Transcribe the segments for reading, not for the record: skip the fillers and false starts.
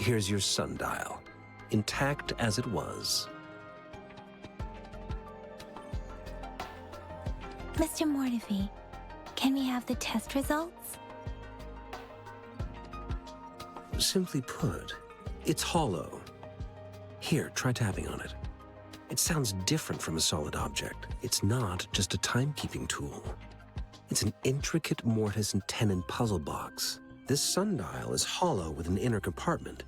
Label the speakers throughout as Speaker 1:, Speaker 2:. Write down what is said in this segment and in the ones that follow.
Speaker 1: Here's your sundial, intact as it was.
Speaker 2: Mr. Mortefi, can we have the test results?
Speaker 1: Simply put, it's hollow. Here, try tapping on it. It sounds different from a solid object. It's not just a timekeeping tool. It's an intricate mortise and tenon puzzle box. This sundial is hollow with an inner compartment.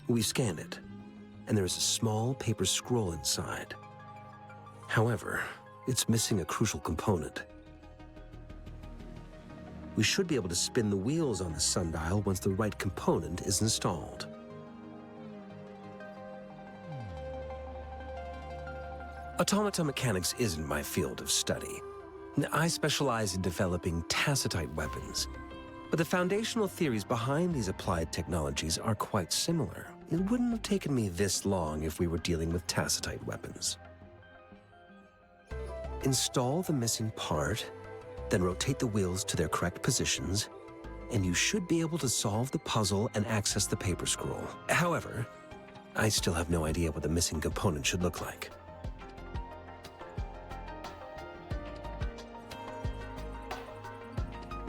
Speaker 1: We scanned it, and there is a small paper scroll inside. However, it's missing a crucial component. We should be able to spin the wheels on the sundial once the right component is installed. Automata mechanics isn't my field of study. I specialize in developing tacitite weapons, but the foundational theories behind these applied technologies are quite similar. It wouldn't have taken me this long if we were dealing with tacitite weapons. Install the missing part, then rotate the wheels to their correct positions, and you should be able to solve the puzzle and access the paper scroll. However, I still have no idea what the missing component should look like.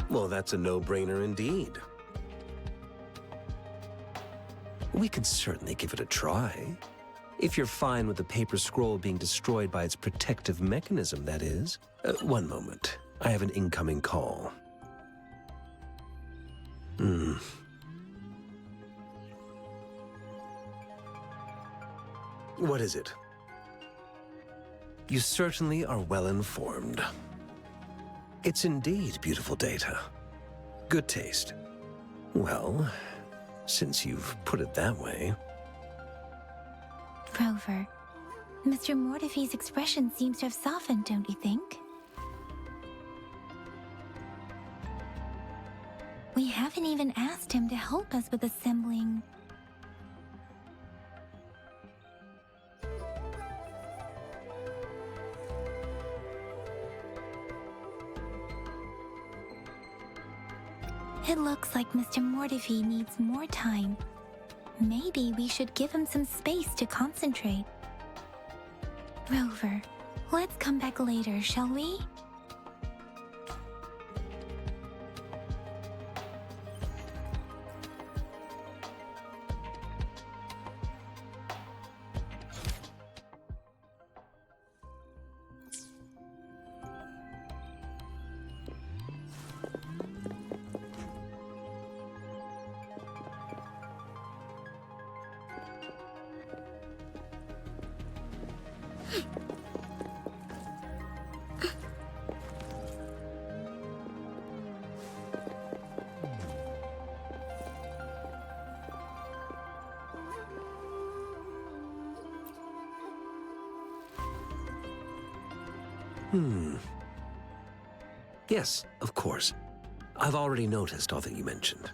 Speaker 1: Well, that's a no-brainer indeed. We could certainly give it a try. If you're fine with the paper scroll being destroyed by its protective mechanism, that is. One moment. I have an incoming call. What is it? You certainly are well informed. It's indeed beautiful data. Good taste. Well, since you've put it that way.
Speaker 2: Rover, Mr. Mortefi's expression seems to have softened, don't you think? We haven't even asked him to help us with assembling. It looks like Mr. Mortefi needs more time. Maybe we should give him some space to concentrate. Rover, let's come back later, shall we?
Speaker 1: Yes, of course. I've already noticed all that you mentioned.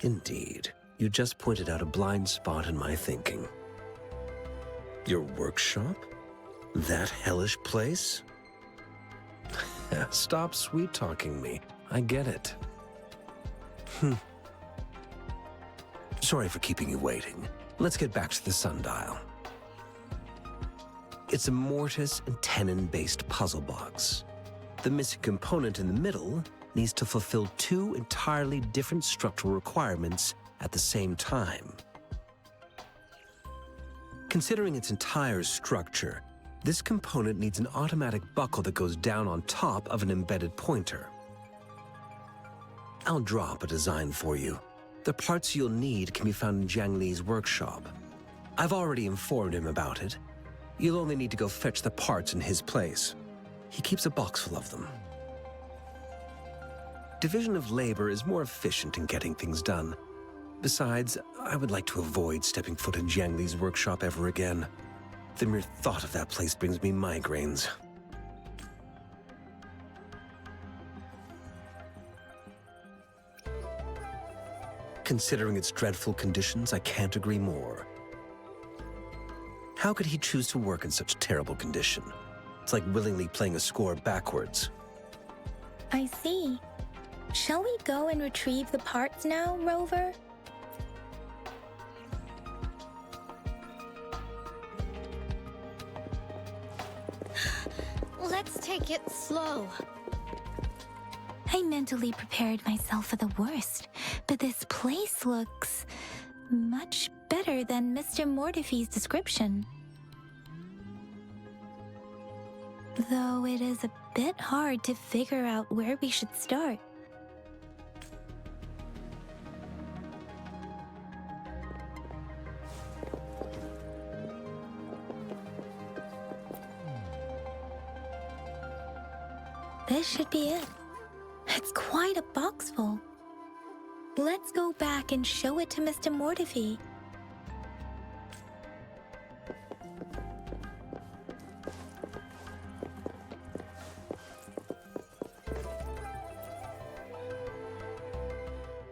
Speaker 1: Indeed, you just pointed out a blind spot in my thinking. Your workshop? That hellish place? Stop sweet-talking me. I get it. Sorry for keeping you waiting. Let's get back to the sundial. It's a mortise and tenon-based puzzle box. The missing component in the middle needs to fulfill two entirely different structural requirements at the same time. Considering its entire structure, this component needs an automatic buckle that goes down on top of an embedded pointer. I'll draw up a design for you. The parts you'll need can be found in Jiang Li's workshop. I've already informed him about it. You'll only need to go fetch the parts in his place. He keeps a box full of them. Division of labor is more efficient in getting things done. Besides, I would like to avoid stepping foot in Jiang Li's workshop ever again. The mere thought of that place brings me migraines. Considering its dreadful conditions, I can't agree more. How could he choose to work in such terrible condition? It's like willingly playing a score backwards.
Speaker 2: I see. Shall we go and retrieve the parts now, Rover?
Speaker 3: Take it slow.
Speaker 2: I mentally prepared myself for the worst, but this place looks much better than Mr. Mortife's description. Though it is a bit hard to figure out where we should start. This should be it. It's quite a box full. Let's go back and show it to Mr. Mortife.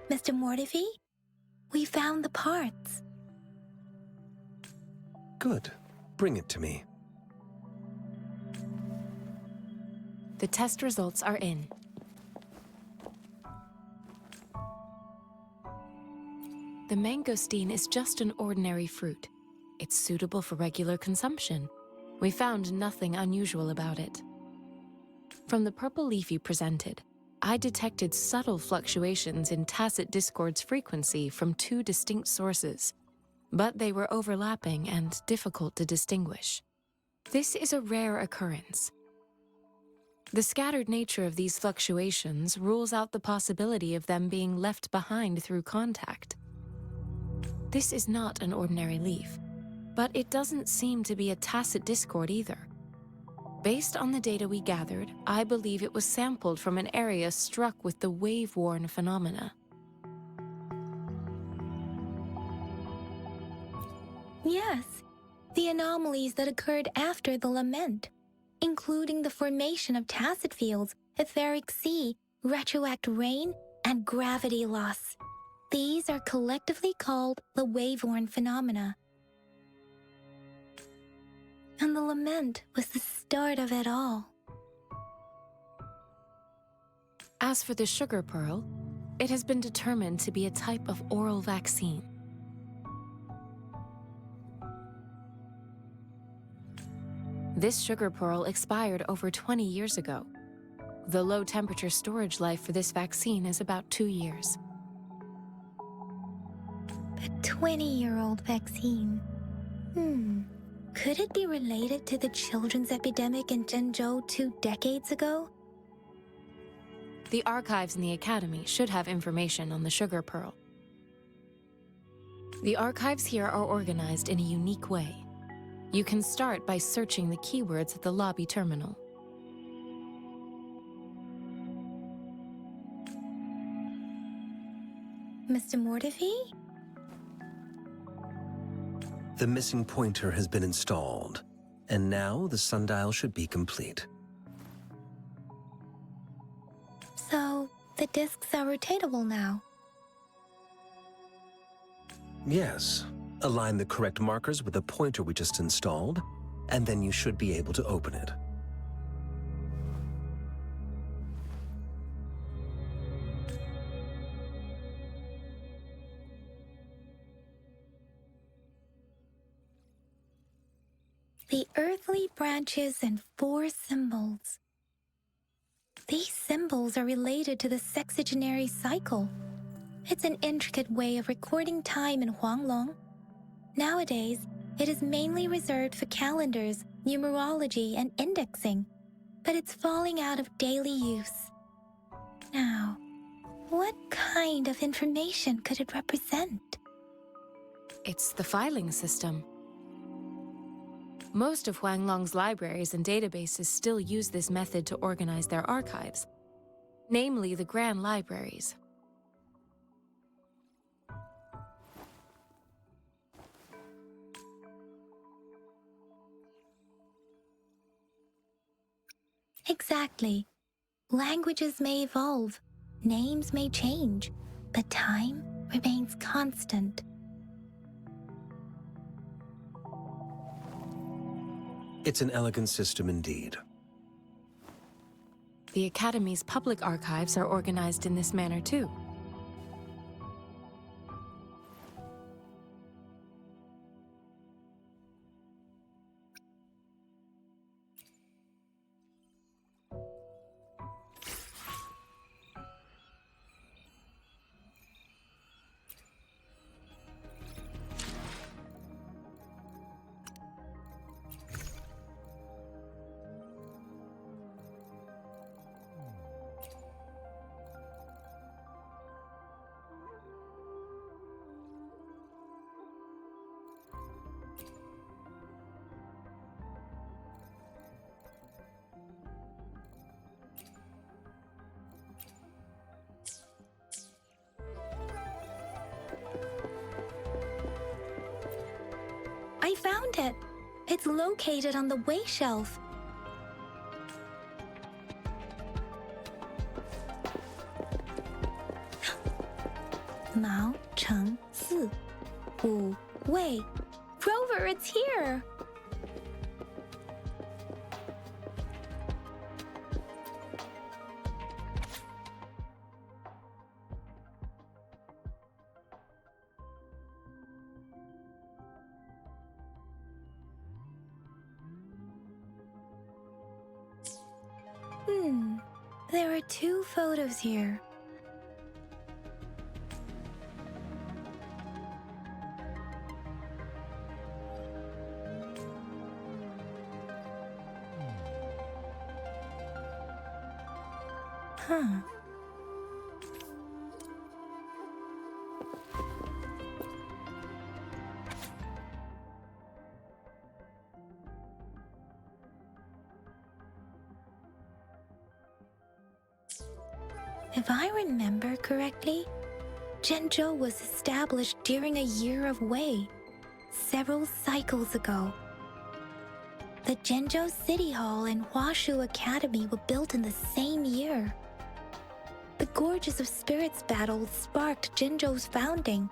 Speaker 2: Mr. Mortife, we found the parts.
Speaker 1: Good. Bring it to me.
Speaker 4: The test results are in. The mangosteen is just an ordinary fruit. It's suitable for regular consumption. We found nothing unusual about it. From the purple leaf you presented, I detected subtle fluctuations in tacit discord's frequency from two distinct sources, but they were overlapping and difficult to distinguish. This is a rare occurrence. The scattered nature of these fluctuations rules out the possibility of them being left behind through contact. This is not an ordinary leaf, but it doesn't seem to be a tacit discord either. Based on the data we gathered, I believe it was sampled from an area struck with the wave-worn phenomena.
Speaker 2: Yes, the anomalies that occurred after the lament, including the formation of tacit fields, etheric sea, retroact rain, and gravity loss. These are collectively called the wave-worn phenomena. And the lament was the start of it all.
Speaker 4: As for the sugar pearl, it has been determined to be a type of oral vaccine. This sugar pearl expired over 20 years ago. The low-temperature storage life for this vaccine is about 2 years.
Speaker 2: A 20-year-old vaccine. Could it be related to the children's epidemic in Zhengzhou 2 decades ago?
Speaker 4: The archives in the Academy should have information on the sugar pearl. The archives here are organized in a unique way. You can start by searching the keywords at the lobby terminal.
Speaker 2: Mr. Mortife?
Speaker 1: The missing pointer has been installed, and now the sundial should be complete.
Speaker 2: So, the discs are rotatable now.
Speaker 1: Yes. Align the correct markers with the pointer we just installed, and then you should be able to open it.
Speaker 2: The earthly branches and 4 symbols. These symbols are related to the sexagenary cycle. It's an intricate way of recording time in Huanglong. Nowadays, it is mainly reserved for calendars, numerology, and indexing, but it's falling out of daily use. Now, what kind of information could it represent?
Speaker 4: It's the filing system. Most of Huanglong's libraries and databases still use this method to organize their archives, namely the Grand Libraries.
Speaker 2: Exactly. Languages may evolve, names may change, but time remains constant.
Speaker 1: It's an elegant system indeed.
Speaker 4: The Academy's public archives are organized in this manner too.
Speaker 2: found it! It's located on the way shelf. Mao Cheng Si Wu Wei. Rover, it's here! There are 2 photos here. Huh. If I remember correctly, Zhenzhou was established during a year of Wei, several cycles ago. The Zhenzhou City Hall and Huashu Academy were built in the same year. The Gorges of Spirits battle sparked Zhenzhou's founding.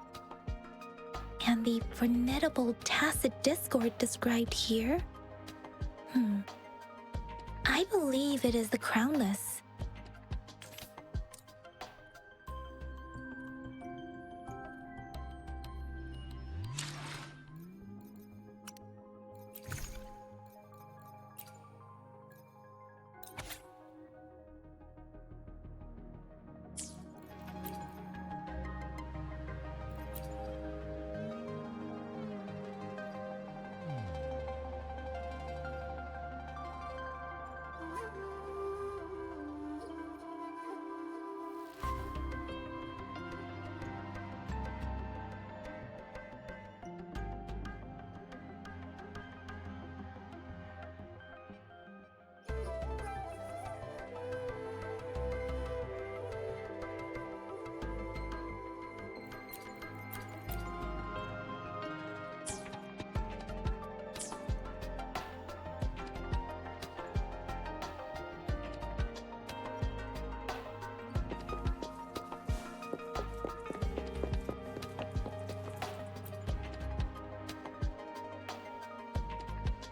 Speaker 2: And the formidable tacit discord described here? I believe it is the Crownless.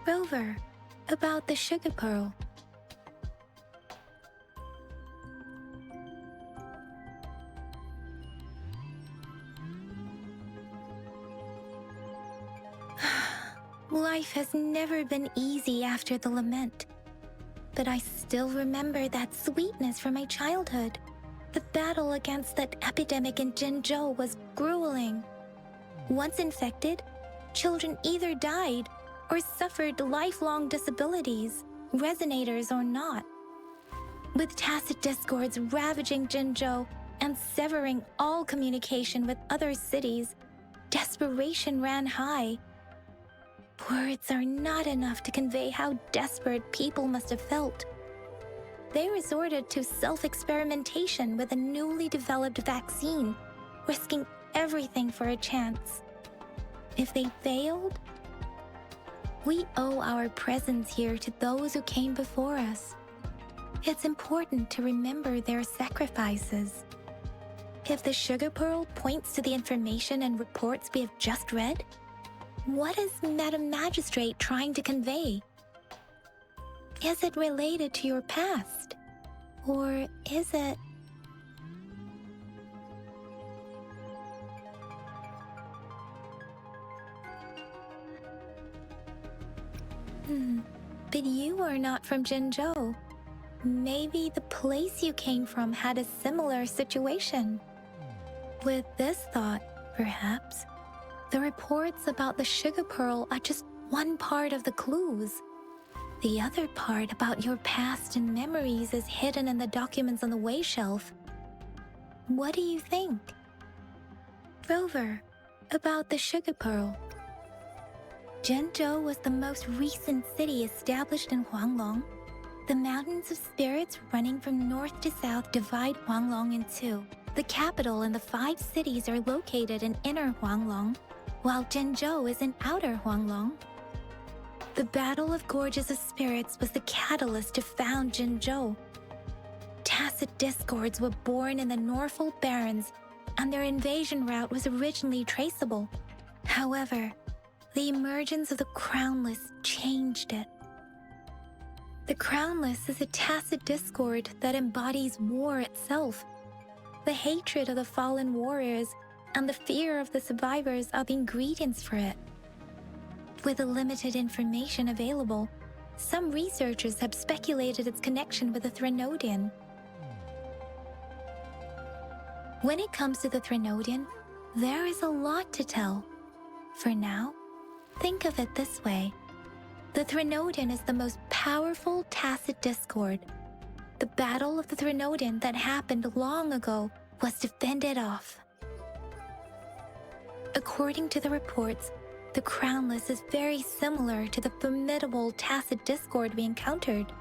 Speaker 2: Rover, about the sugar pearl. Life has never been easy after the lament, but I still remember that sweetness from my childhood. The battle against that epidemic in Zhenzhou was grueling. Once infected, children either died or suffered lifelong disabilities, resonators or not. With tacit discords ravaging Zhenzhou and severing all communication with other cities, desperation ran high. Words are not enough to convey how desperate people must have felt. They resorted to self-experimentation with a newly developed vaccine, risking everything for a chance. If they failed, we owe our presence here to those who came before us. It's important to remember their sacrifices. If the sugar pearl points to the information and reports we have just read, what is Madam Magistrate trying to convey? Is it related to your past? Or is it... But you are not from Zhenzhou. Maybe the place you came from had a similar situation. With this thought, perhaps, the reports about the sugar pearl are just one part of the clues. The other part about your past and memories is hidden in the documents on the way shelf. What do you think? Rover, about the sugar pearl. Zhenzhou was the most recent city established in Huanglong. The mountains of spirits running from north to south divide Huanglong in two. The capital and the 5 cities are located in inner Huanglong, while Zhenzhou is in outer Huanglong. The Battle of Gorges of Spirits was the catalyst to found Jinzhou. Tacit discords were born in the Norfolk Barrens, and their invasion route was originally traceable. However, the emergence of the Crownless changed it. The Crownless is a tacit discord that embodies war itself. The hatred of the fallen warriors and the fear of the survivors are the ingredients for it. With the limited information available, some researchers have speculated its connection with the Threnodian. When it comes to the Threnodian, there is a lot to tell. For now, think of it this way. The Threnodian is the most powerful tacit discord. The battle of the Threnodian that happened long ago was to fend it off. According to the reports, the Crownless is very similar to the formidable tacit discord we encountered.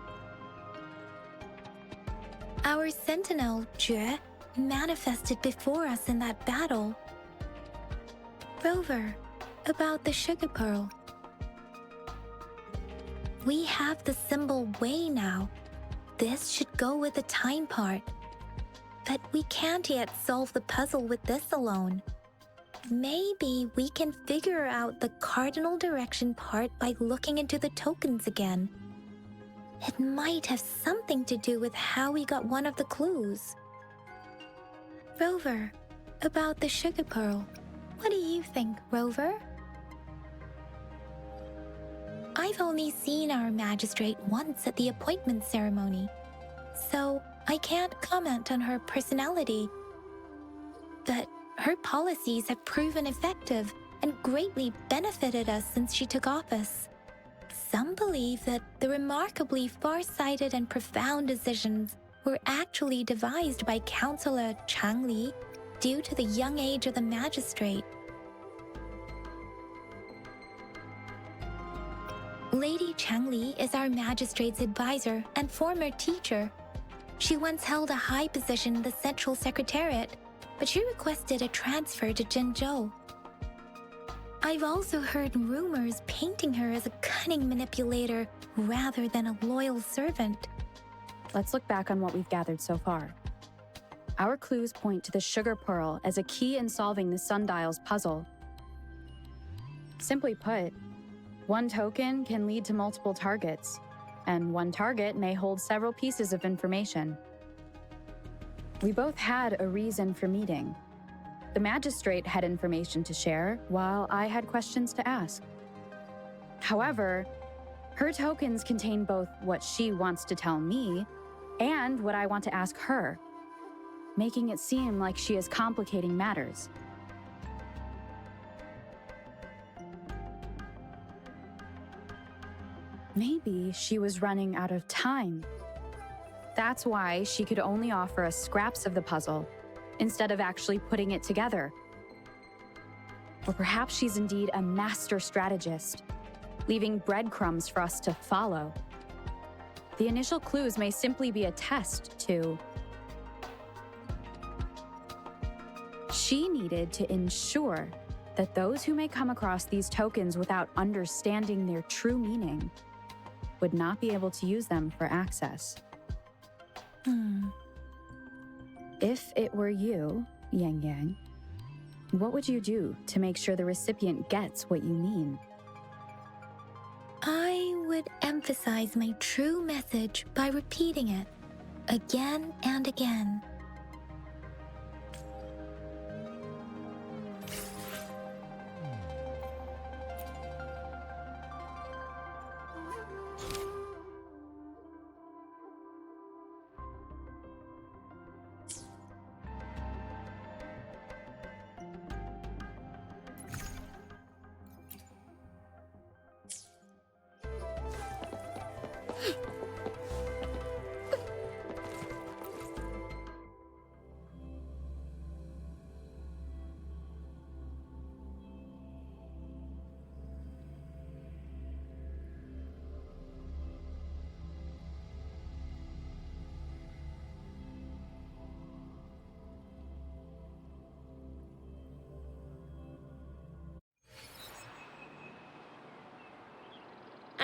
Speaker 2: Our sentinel, Jue, manifested before us in that battle. Rover, about the sugar pearl. We have the symbol Wei now. This should go with the time part. But we can't yet solve the puzzle with this alone. Maybe we can figure out the cardinal direction part by looking into the tokens again. It might have something to do with how we got one of the clues. Rover, about the sugar pearl. What do you think, Rover? I've only seen our magistrate once at the appointment ceremony, so I can't comment on her personality. But her policies have proven effective and greatly benefited us since she took office. Some believe that the remarkably far-sighted and profound decisions were actually devised by Councillor Changli due to the young age of the magistrate. Lady Changli is our magistrate's advisor and former teacher. She once held a high position in the Central Secretariat, but she requested a transfer to Jinzhou. I've also heard rumors painting her as a cunning manipulator rather than a loyal servant.
Speaker 3: Let's look back on what we've gathered so far. Our clues point to the sugar pearl as a key in solving the sundial's puzzle. Simply put, one token can lead to multiple targets, and one target may hold several pieces of information. We both had a reason for meeting. The magistrate had information to share, while I had questions to ask. However, her tokens contain both what she wants to tell me and what I want to ask her, making it seem like she is complicating matters. Maybe she was running out of time. That's why she could only offer us scraps of the puzzle, instead of actually putting it together. Or perhaps she's indeed a master strategist, leaving breadcrumbs for us to follow. The initial clues may simply be a test to... She needed to ensure that those who may come across these tokens without understanding their true meaning would not be able to use them for access. If it were you, Yang Yang, what would you do to make sure the recipient gets what you mean?
Speaker 2: I would emphasize my true message by repeating it again and again.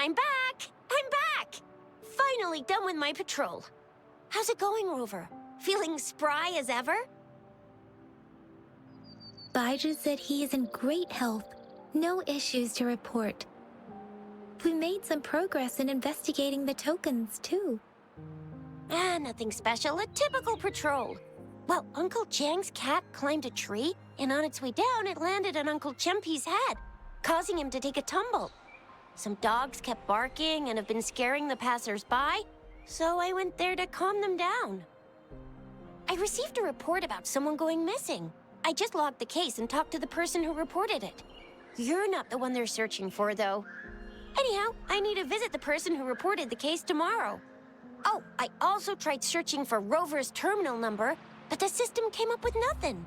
Speaker 5: I'm back! I'm back! Finally done with my patrol. How's it going, Rover? Feeling spry as ever?
Speaker 2: Baiju said he is in great health. No issues to report. We made some progress in investigating the tokens, too.
Speaker 5: Nothing special. A typical patrol. Well, Uncle Chang's cat climbed a tree, and on its way down, it landed on Uncle Chempi's head, causing him to take a tumble. Some dogs kept barking and have been scaring the passers-by, so I went there to calm them down. I received a report about someone going missing. I just logged the case and talked to the person who reported it. You're not the one they're searching for, though. Anyhow, I need to visit the person who reported the case tomorrow. Oh, I also tried searching for Rover's terminal number, but the system came up with nothing.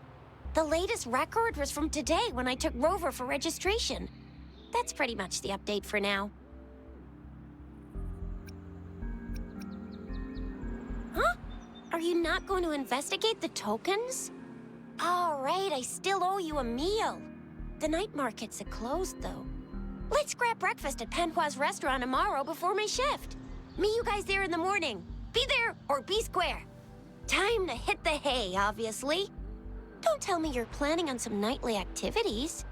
Speaker 5: The latest record was from today when I took Rover for registration. That's pretty much the update for now. Huh? Are you not going to investigate the tokens? All right, I still owe you a meal. The night markets are closed, though. Let's grab breakfast at Panhua's restaurant tomorrow before my shift. Meet you guys there in the morning. Be there or be square. Time to hit the hay, obviously. Don't tell me you're planning on some nightly activities.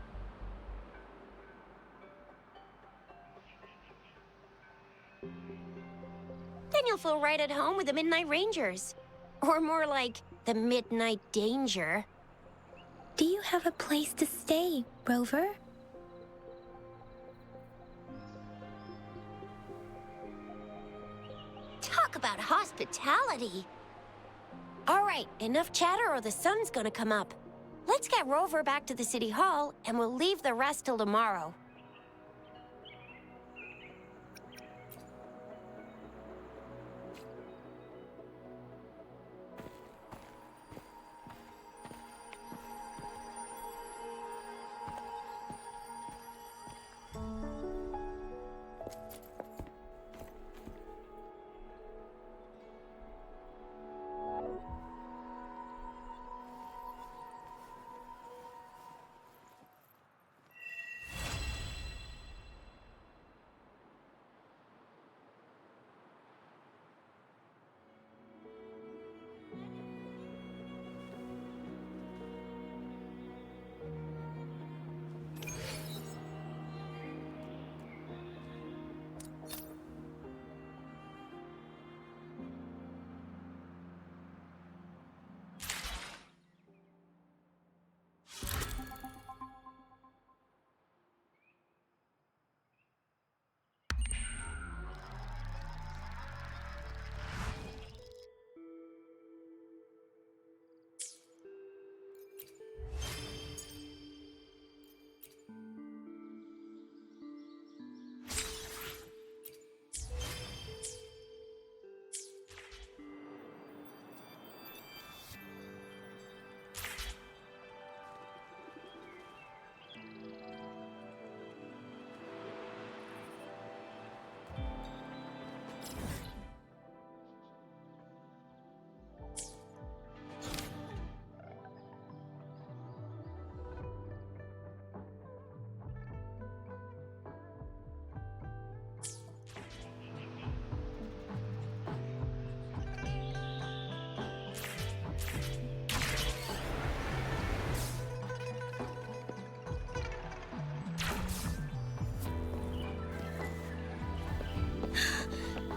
Speaker 5: Then you'll feel right at home with the Midnight Rangers. Or more like the Midnight Danger.
Speaker 2: Do you have a place to stay, Rover?
Speaker 5: Talk about hospitality. All right, enough chatter or the sun's gonna come up. Let's get Rover back to the City Hall, and we'll leave the rest till tomorrow.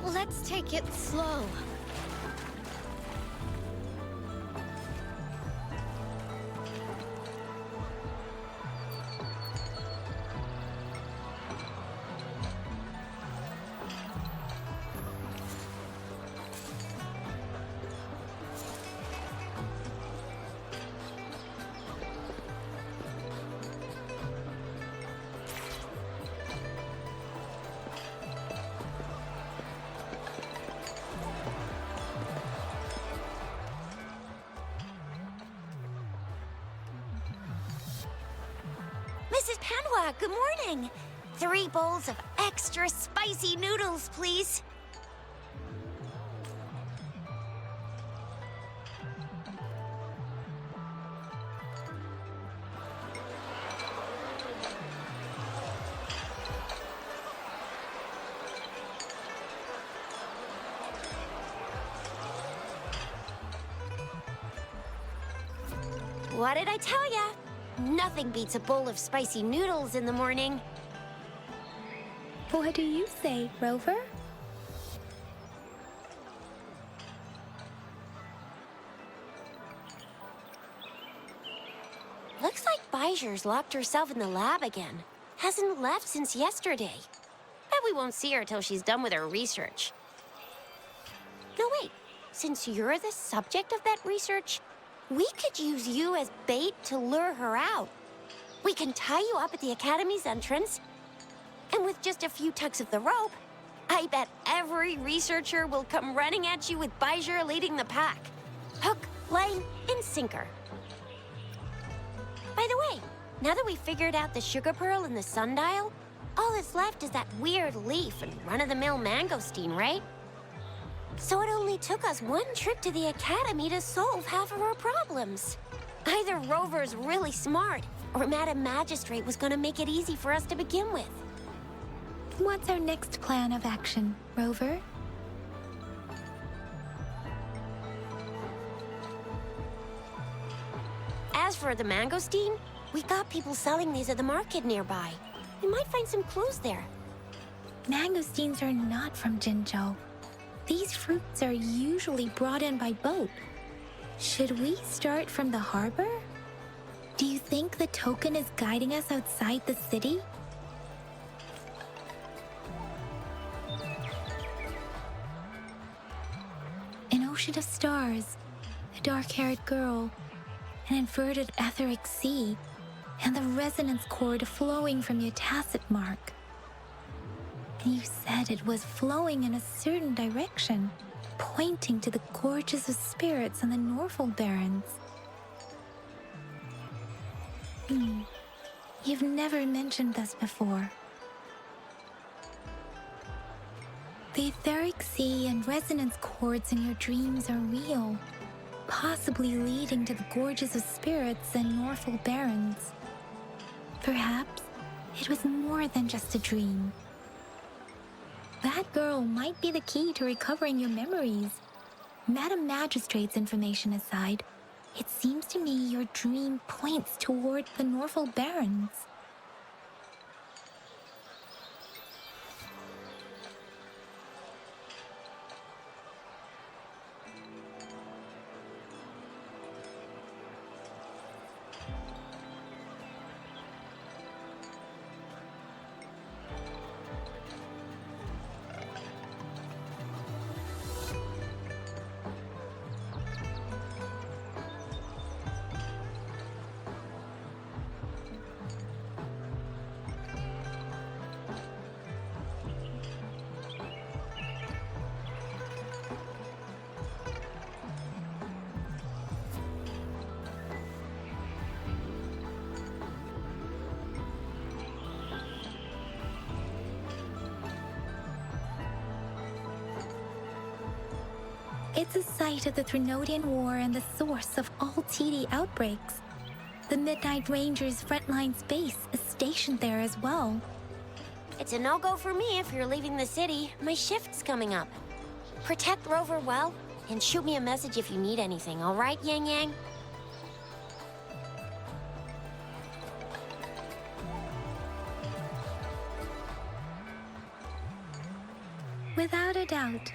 Speaker 5: Let's take it slow. Mrs. Panhua, good morning. 3 bowls of extra spicy noodles, please. What did I tell ya? Nothing beats a bowl of spicy noodles in the morning.
Speaker 2: What do you say, Rover?
Speaker 5: Looks like Bijur's locked herself in the lab again. Hasn't left since yesterday. Bet we won't see her till she's done with her research. No, wait. Since you're the subject of that research, we could use you as bait to lure her out. We can tie you up at the Academy's entrance, and with just a few tugs of the rope, I bet every researcher will come running at you with Bijur leading the pack. Hook, line, and sinker. By the way, now that we've figured out the sugar pearl and the sundial, all that's left is that weird leaf and run-of-the-mill mangosteen, right? So it only took us one trip to the Academy to solve half of our problems. Either Rover's really smart, or Madam Magistrate was gonna make it easy for us to begin with.
Speaker 2: What's our next plan of action, Rover?
Speaker 5: As for the mangosteen, we got people selling these at the market nearby. We might find some clues there.
Speaker 2: Mangosteens are not from Jinzhou. These fruits are usually brought in by boat. Should we start from the harbor? Do you think the token is guiding us outside the city? An ocean of stars, a dark-haired girl, an inverted etheric sea, and the resonance cord flowing from your tacit mark. And you said it was flowing in a certain direction, pointing to the gorges of spirits and the Norful Barrens. You've never mentioned this before. The etheric sea and resonance cords in your dreams are real, possibly leading to the gorges of spirits and Norful Barrens. Perhaps it was more than just a dream. That girl might be the key to recovering your memories. Madam Magistrate's information aside, it seems to me your dream points toward the Norful Barrens. It's a site of the Trinodian War and the source of all TD outbreaks. The Midnight Rangers' frontline base is stationed there as well.
Speaker 5: It's a no-go for me if you're leaving the city. My shift's coming up. Protect Rover well, and shoot me a message if you need anything, all right, Yang Yang?
Speaker 2: Without a doubt.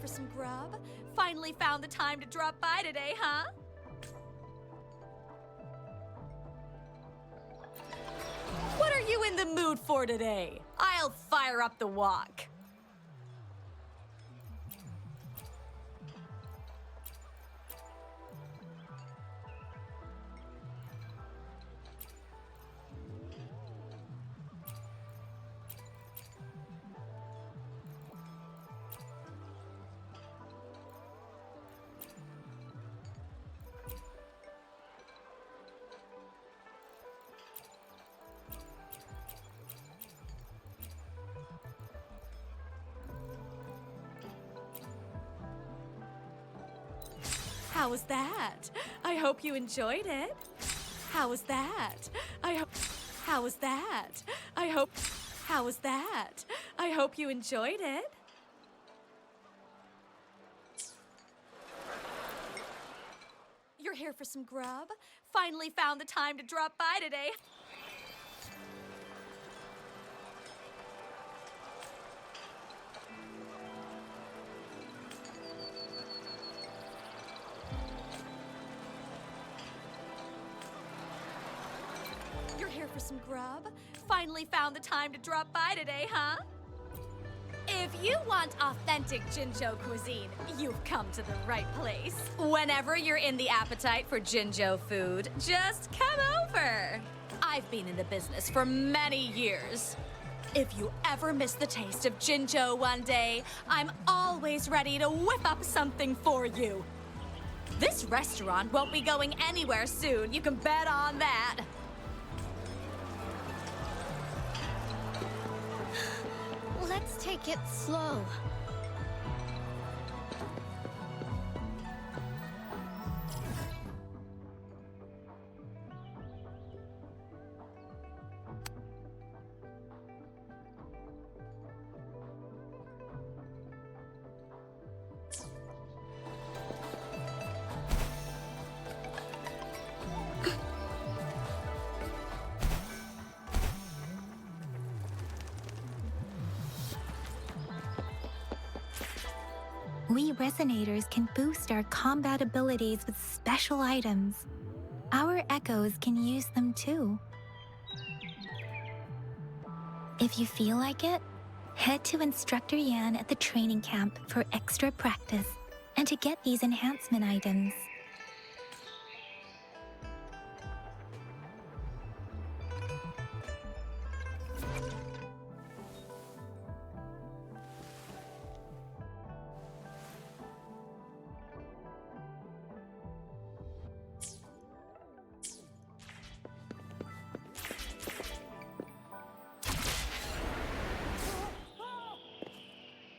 Speaker 6: for some grub? Finally found the time to drop by today, huh? What are you in the mood for today? I'll fire up the wok. How was that? I hope you enjoyed it. How was that? How was that? How was that? I hope you enjoyed it. You're here for some grub? Finally found the time to drop by today. You're here for some grub? Finally found the time to drop by today, huh? If you want authentic Jinzhou cuisine, you've come to the right place. Whenever you're in the appetite for Jinzhou food, just come over. I've been in the business for many years. If you ever miss the taste of Jinzhou one day, I'm always ready to whip up something for you. This restaurant won't be going anywhere soon, you can bet on that.
Speaker 2: Let's take it slow. We resonators can boost our combat abilities with special items. Our echoes can use them too. If you feel like it, head to Instructor Yan at the training camp for extra practice and to get these enhancement items.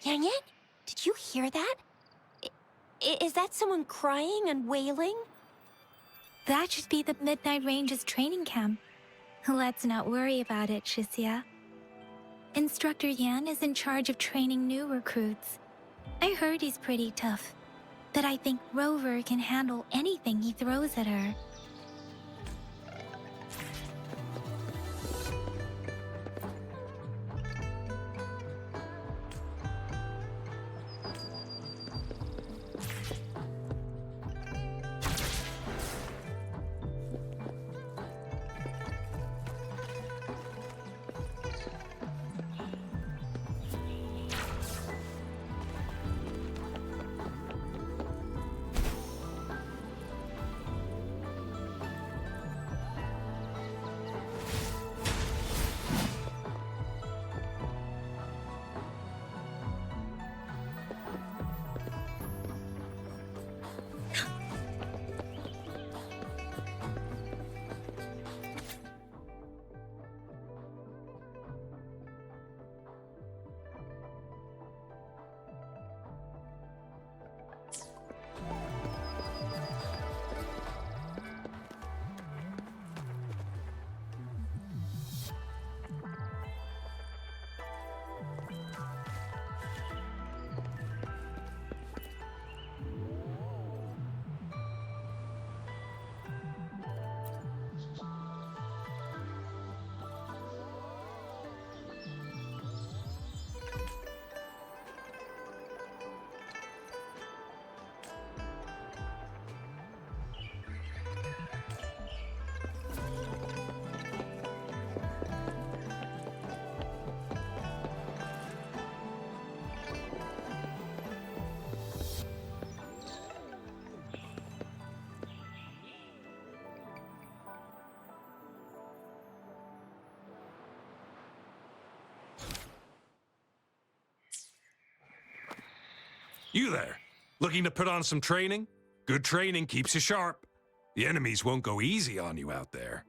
Speaker 5: Yang Yang, did you hear that? Is that someone crying and wailing?
Speaker 2: That should be the Midnight Ranges training camp. Let's not worry about it, Shixia. Instructor Yan is in charge of training new recruits. I heard he's pretty tough, but I think Rover can handle anything he throws at her.
Speaker 7: You there, looking to put on some training? Good training keeps you sharp. The enemies won't go easy on you out there.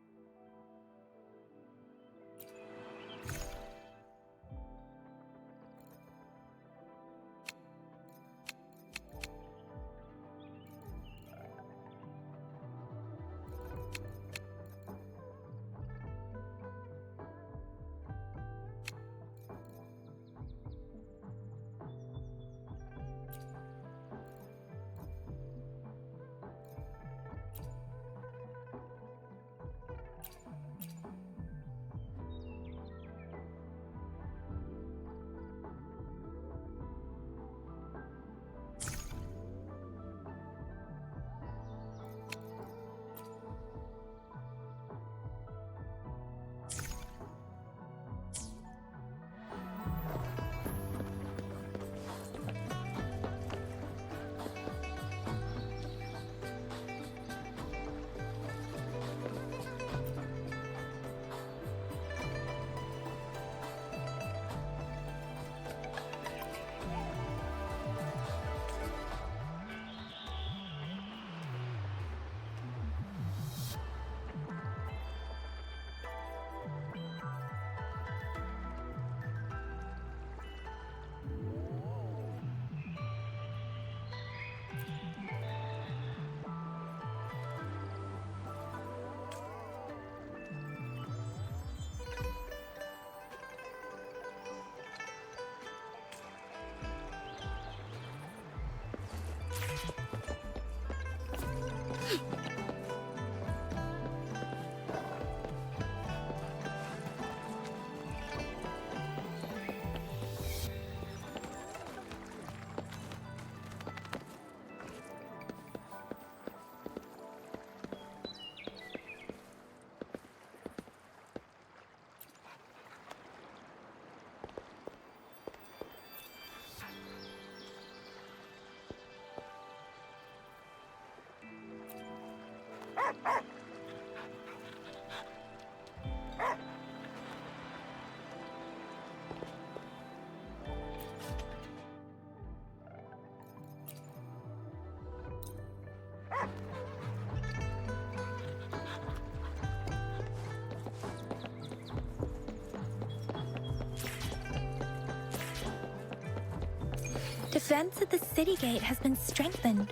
Speaker 2: Defense at the city gate has been strengthened.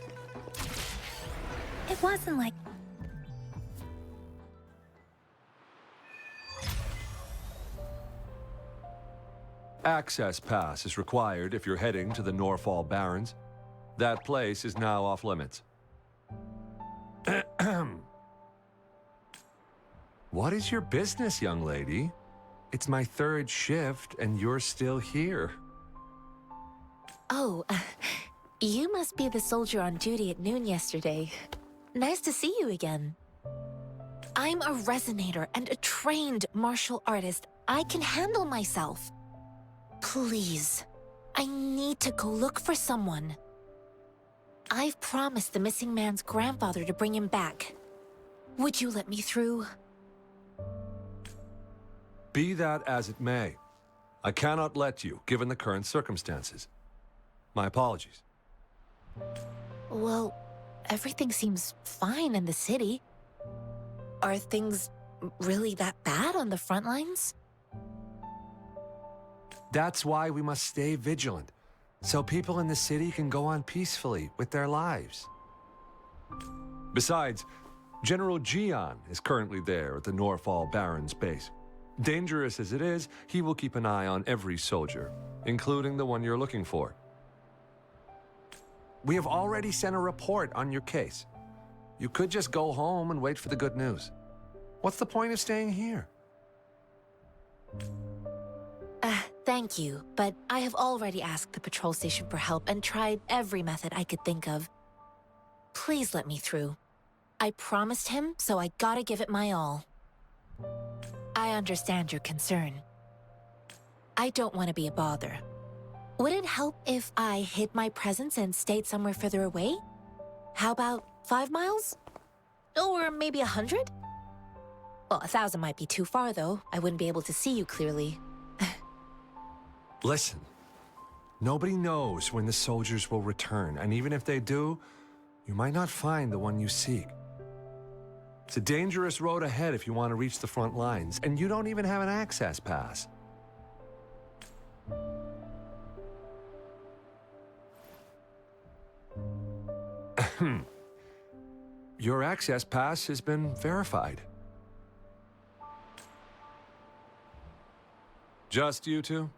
Speaker 2: It wasn't like...
Speaker 8: Access pass is required if you're heading to the Norfall Barrens. That place is now off limits. What is your business, young lady? It's my third shift and you're still here.
Speaker 4: Oh, you must be the soldier on duty at noon yesterday. Nice to see you again. I'm a resonator and a trained martial artist. I can handle myself. Please, I need to go look for someone. I've promised the missing man's grandfather to bring him back. Would you let me through?
Speaker 8: Be that as it may, I cannot let you, given the current circumstances. My apologies.
Speaker 4: Well, everything seems fine in the city. Are things really that bad on the front lines?
Speaker 8: That's why we must stay vigilant, so people in the city can go on peacefully with their lives. Besides, General Gian is currently there at the Norfall Barrens base. Dangerous as it is, he will keep an eye on every soldier, including the one you're looking for. We have already sent a report on your case. You could just go home and wait for the good news. What's the point of staying here?
Speaker 4: Thank you, but I have already asked the patrol station for help and tried every method I could think of. Please let me through. I promised him, so I gotta give it my all. I understand your concern. I don't want to be a bother. Would it help if I hid my presence and stayed somewhere further away? How about 5 miles? Or maybe 100? Well, 1,000 might be too far, though. I wouldn't be able to see you clearly.
Speaker 8: Listen, Nobody knows when the soldiers will return, and even if they do, you might not find the one you seek. It's a dangerous road ahead if you want to reach the front lines, and you don't even have an access pass. Your access pass has been verified. Just you two?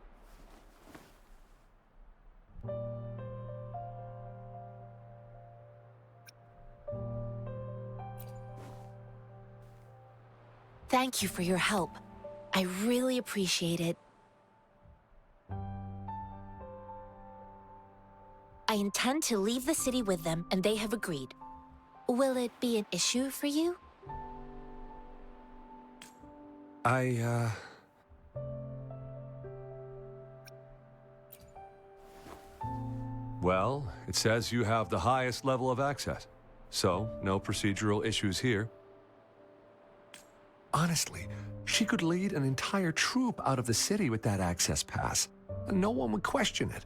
Speaker 4: Thank you for your help. I really appreciate it. I intend to leave the city with them, and they have agreed. Will it be an issue for you?
Speaker 8: Well, it says you have the highest level of access, so no procedural issues here. Honestly, she could lead an entire troop out of the city with that access pass, and no one would question it.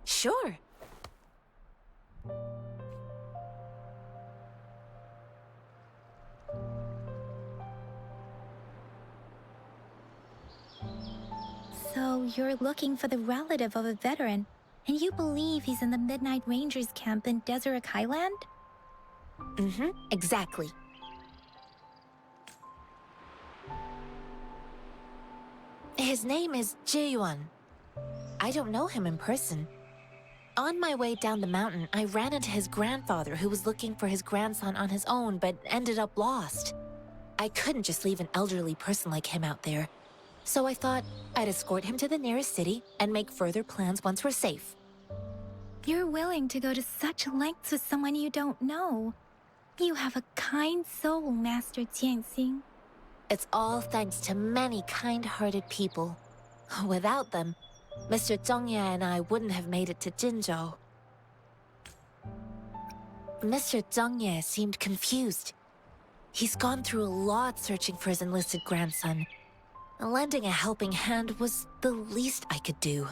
Speaker 4: Sure.
Speaker 2: So you're looking for the relative of a veteran, and you believe he's in the Midnight Rangers camp in Deseret Highland?
Speaker 4: Mm-hmm, exactly. His name is Ji-yuan. I don't know him in person. On my way down the mountain, I ran into his grandfather who was looking for his grandson on his own but ended up lost. I couldn't just leave an elderly person like him out there. So I thought I'd escort him to the nearest city and make further plans once we're safe.
Speaker 2: You're willing to go to such lengths with someone you don't know. You have a kind soul, Master Jianxing.
Speaker 4: It's all thanks to many kind-hearted people. Without them, Mr. Zhongye and I wouldn't have made it to Jinzhou. Mr. Zhongye seemed confused. He's gone through a lot searching for his enlisted grandson. Lending a helping hand was the least I could do.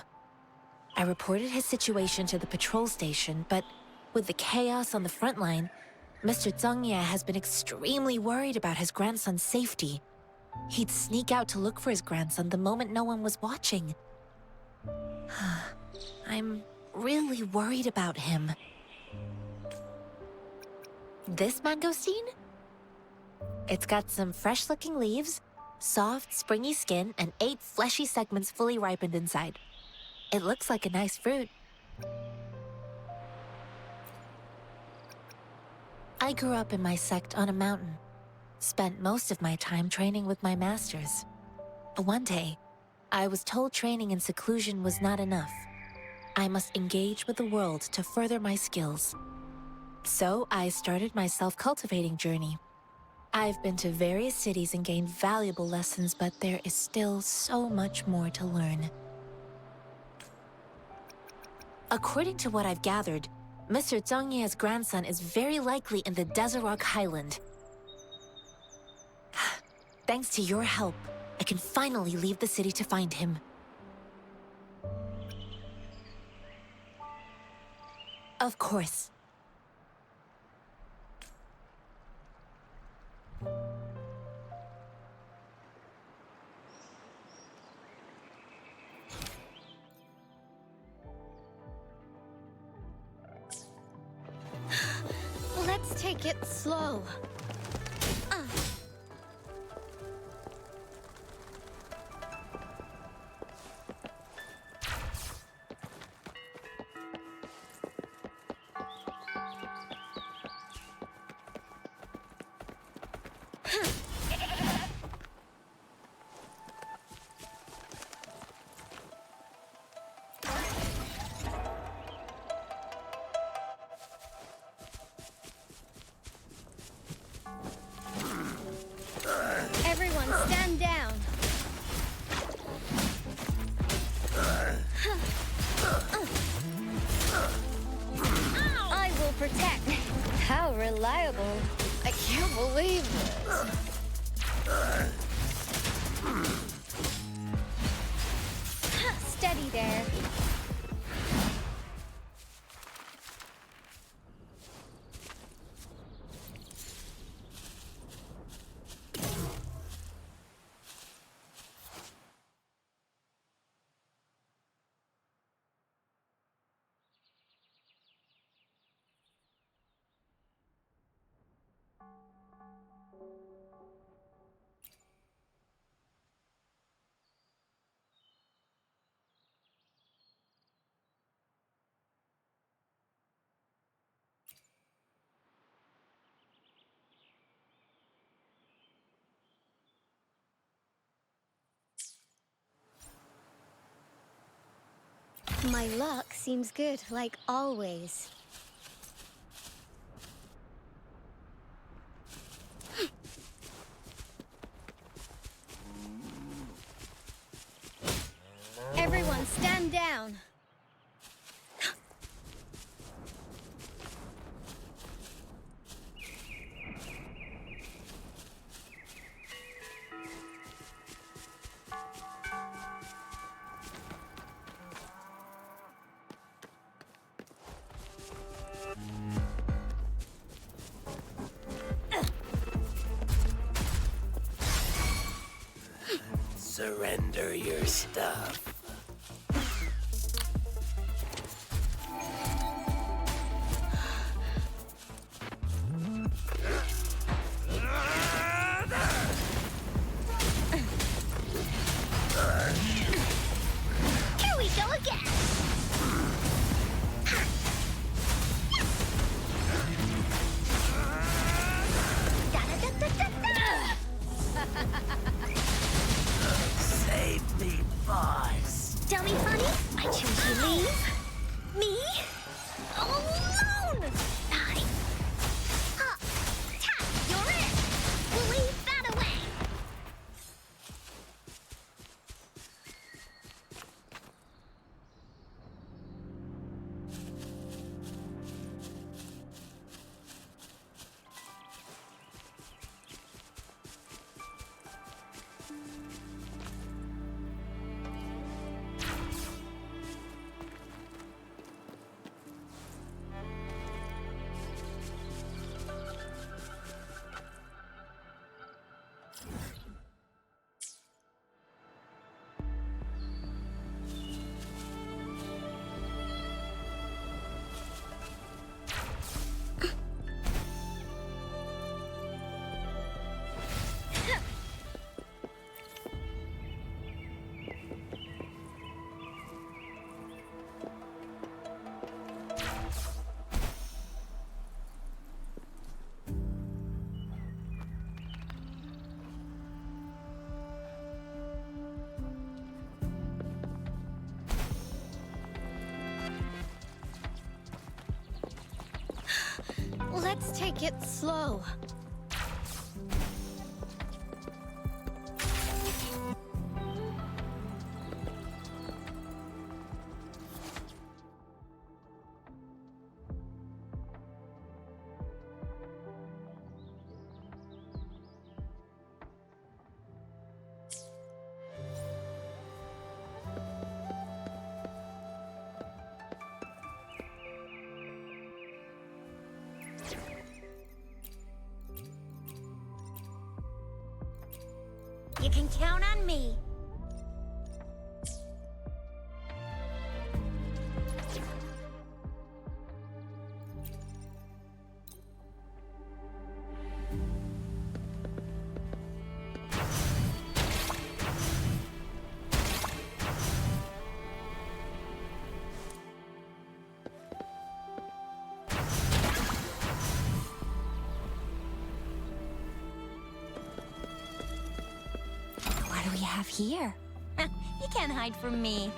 Speaker 4: I reported his situation to the patrol station, but with the chaos on the front line, Mr. Zhongye has been extremely worried about his grandson's safety. He'd sneak out to look for his grandson the moment no one was watching. I'm really worried about him. This mangosteen? It's got some fresh-looking leaves, soft, springy skin, and 8 fleshy segments fully ripened inside. It looks like a nice fruit. I grew up in my sect on a mountain. Spent most of my time training with my masters. One day, I was told training in seclusion was not enough. I must engage with the world to further my skills. So I started my self-cultivating journey. I've been to various cities and gained valuable lessons, but there is still so much more to learn. According to what I've gathered, Mr. Zhongye's grandson is very likely in the Deseret Highland. Thanks to your help, I can finally leave the city to find him. Of course.
Speaker 6: Let's take it slow. Everyone stand down. I will protect. How reliable. I can't believe this.
Speaker 9: Hey there. My luck seems good, like always. Everyone, stand down.
Speaker 10: Surrender your stuff.
Speaker 9: Here we go again.
Speaker 10: Save me, boss.
Speaker 9: Dummy funny, I choose you leave. Me? Alone! Tap, you're in. We'll leave that away. Let's take it slow. You can count on me.
Speaker 5: What do we have here? You can't hide from me.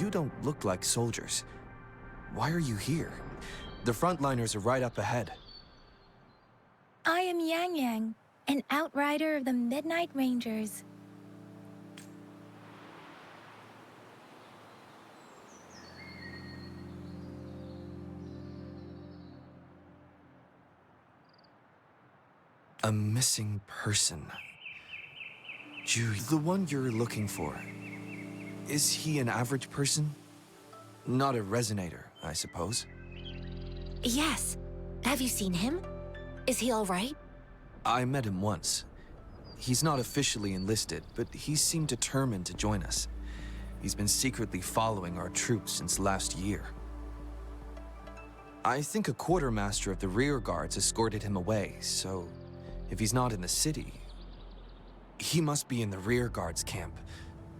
Speaker 11: You don't look like soldiers. Why are you here? The frontliners are right up ahead.
Speaker 2: I am Yang Yang, an outrider of the Midnight Rangers.
Speaker 11: A missing person. Ju, the one you're looking for. Is he an average person? Not a resonator, I suppose.
Speaker 5: Yes. Have you seen him? Is he all right?
Speaker 11: I met him once. He's not officially enlisted, but he seemed determined to join us. He's been secretly following our troops since last year. I think a quartermaster of the rear guards escorted him away, so if he's not in the city, he must be in the rear guards camp.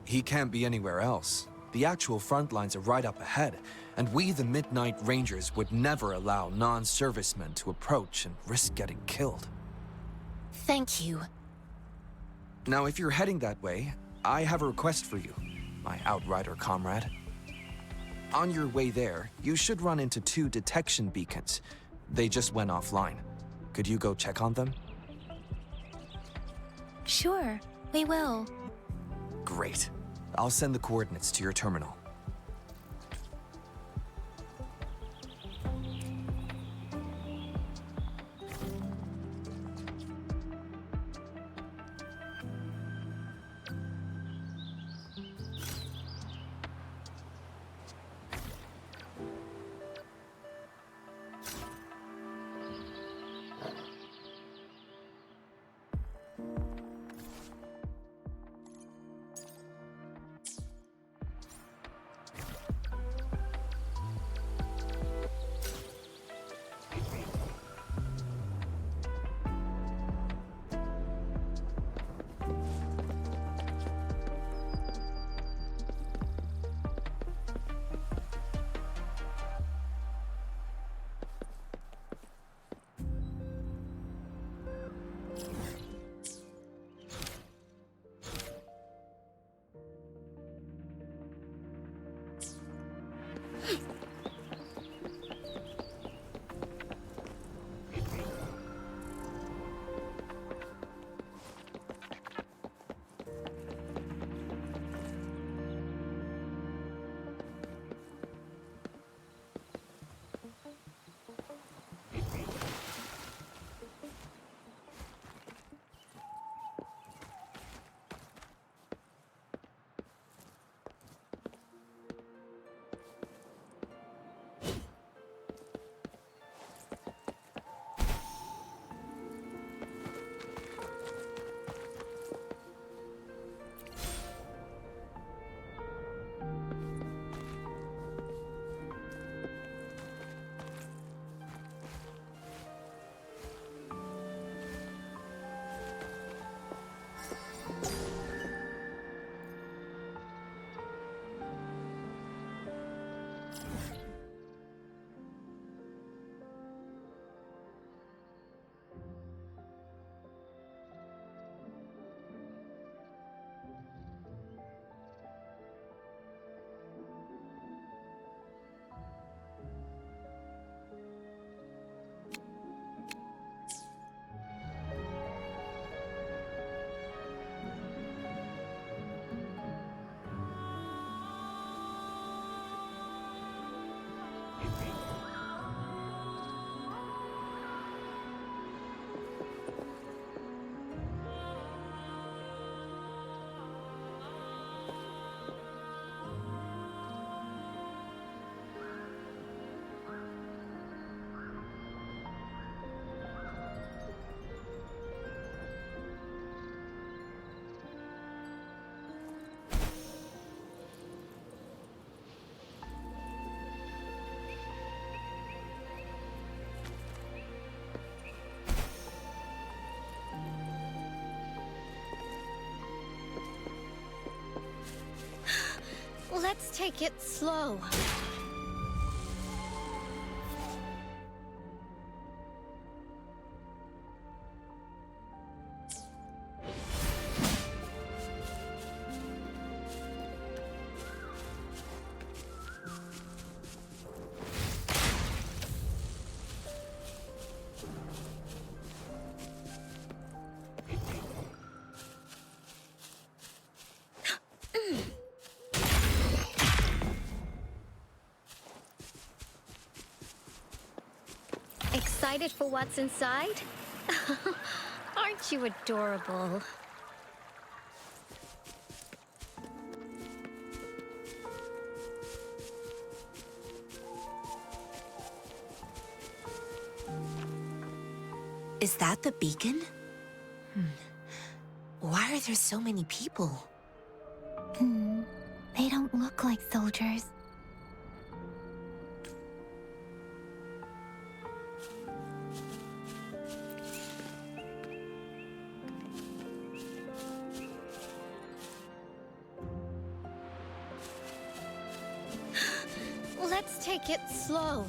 Speaker 11: He can't be anywhere else. The actual front lines are right up ahead, and we, the Midnight Rangers, would never allow non-servicemen to approach and risk getting killed.
Speaker 5: Thank you.
Speaker 11: Now, if you're heading that way, I have a request for you, my outrider comrade. On your way there, you should run into 2 detection beacons. They just went offline. Could you go check on them?
Speaker 2: Sure, we will.
Speaker 11: Great. I'll send the coordinates to your terminal.
Speaker 9: Let's take it slow. excited for what's inside? Aren't you adorable?
Speaker 12: Is that the beacon? Why are there so many people?
Speaker 2: They don't look like soldiers.
Speaker 9: Let's take it slow.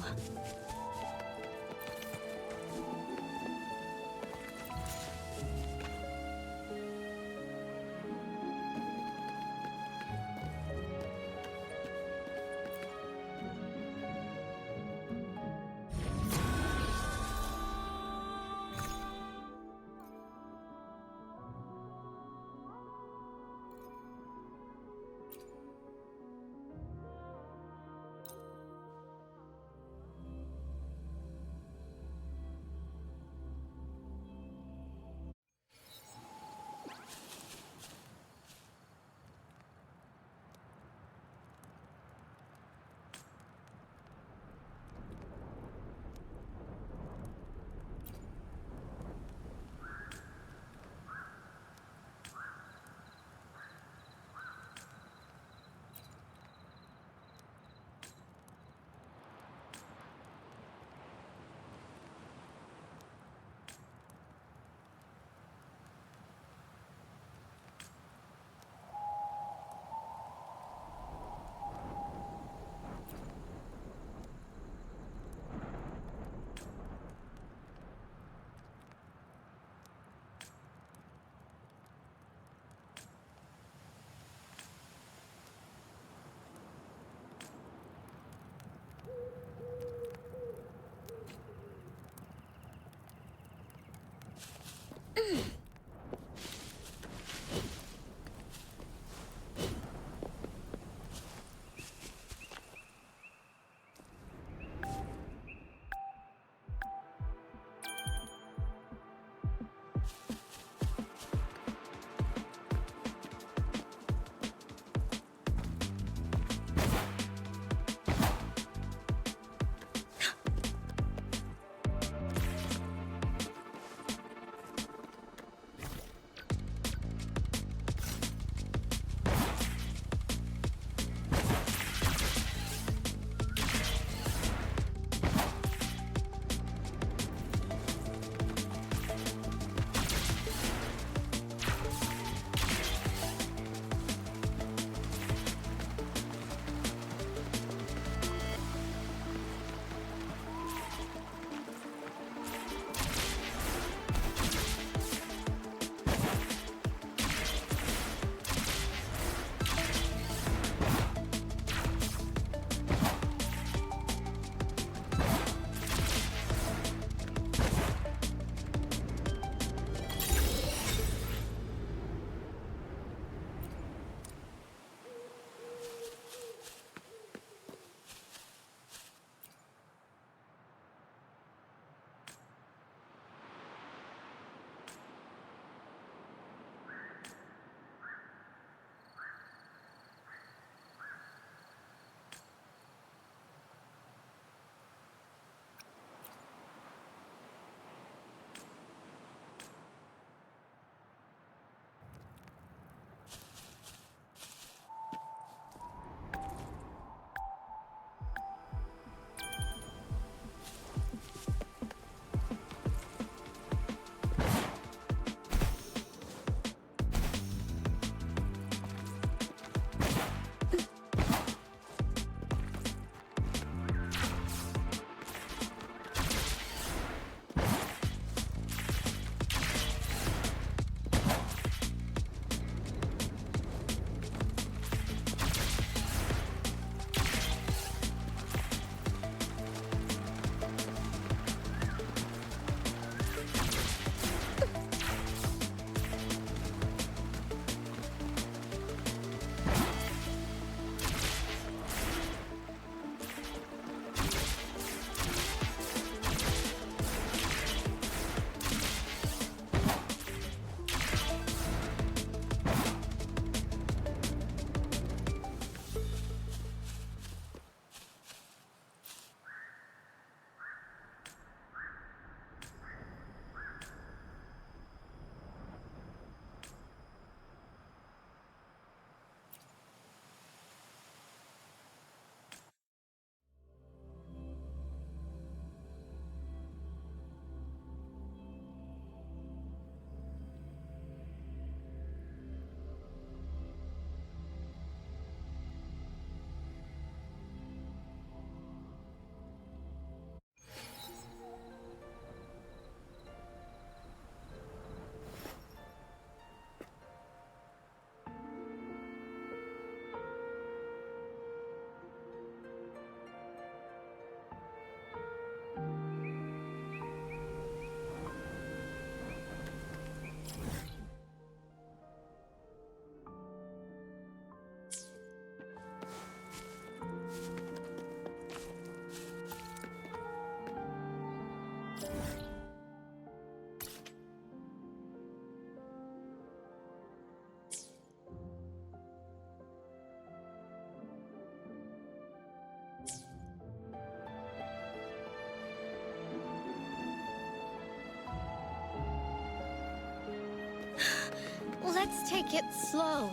Speaker 9: Let's take it slow.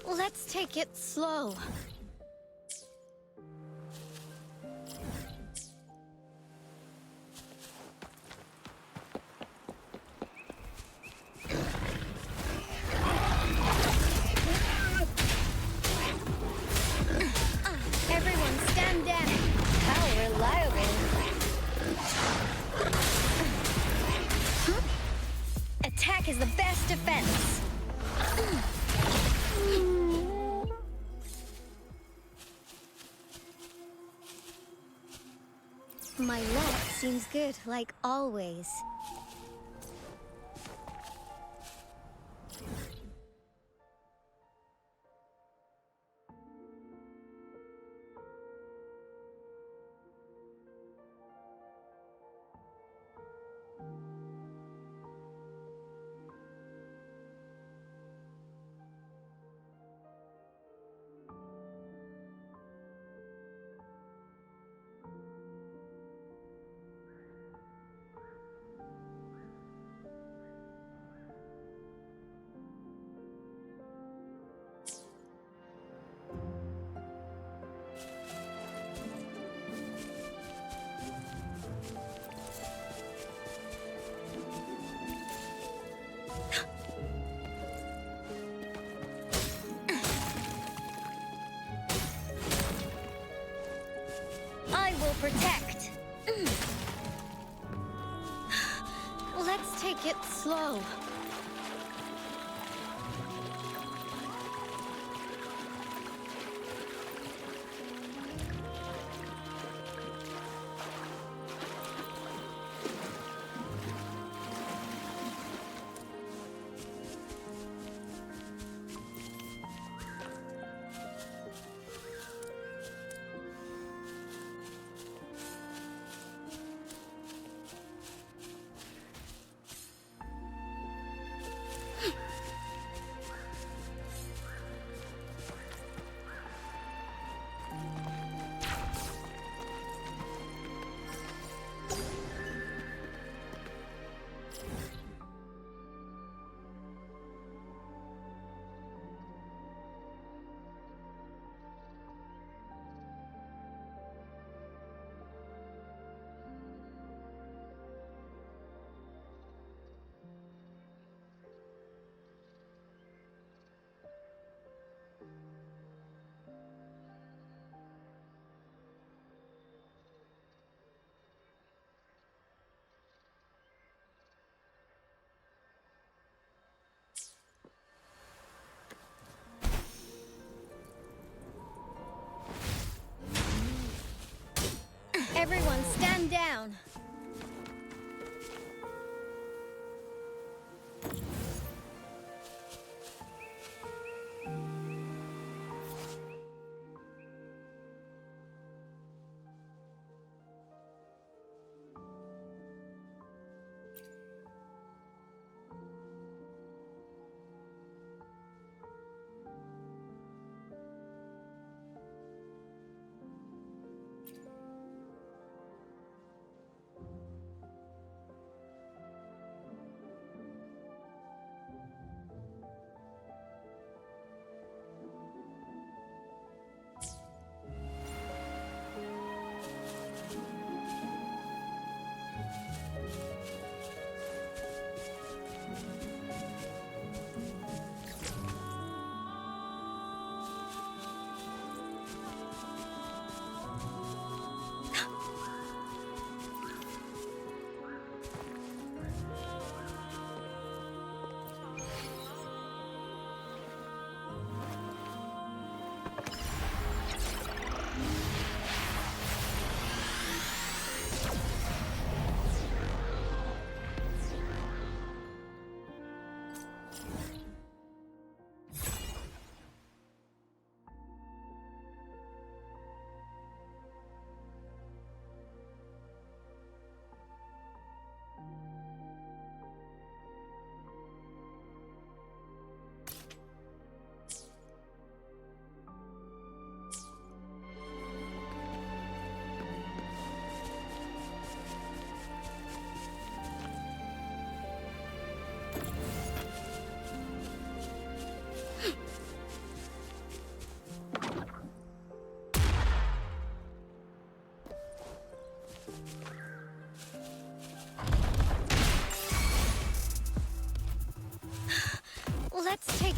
Speaker 9: Let's take it slow. Everyone stand down. How reliable. Attack is the best defense. My luck seems good, like always. I will protect. Let's take it slow. Everyone stand down.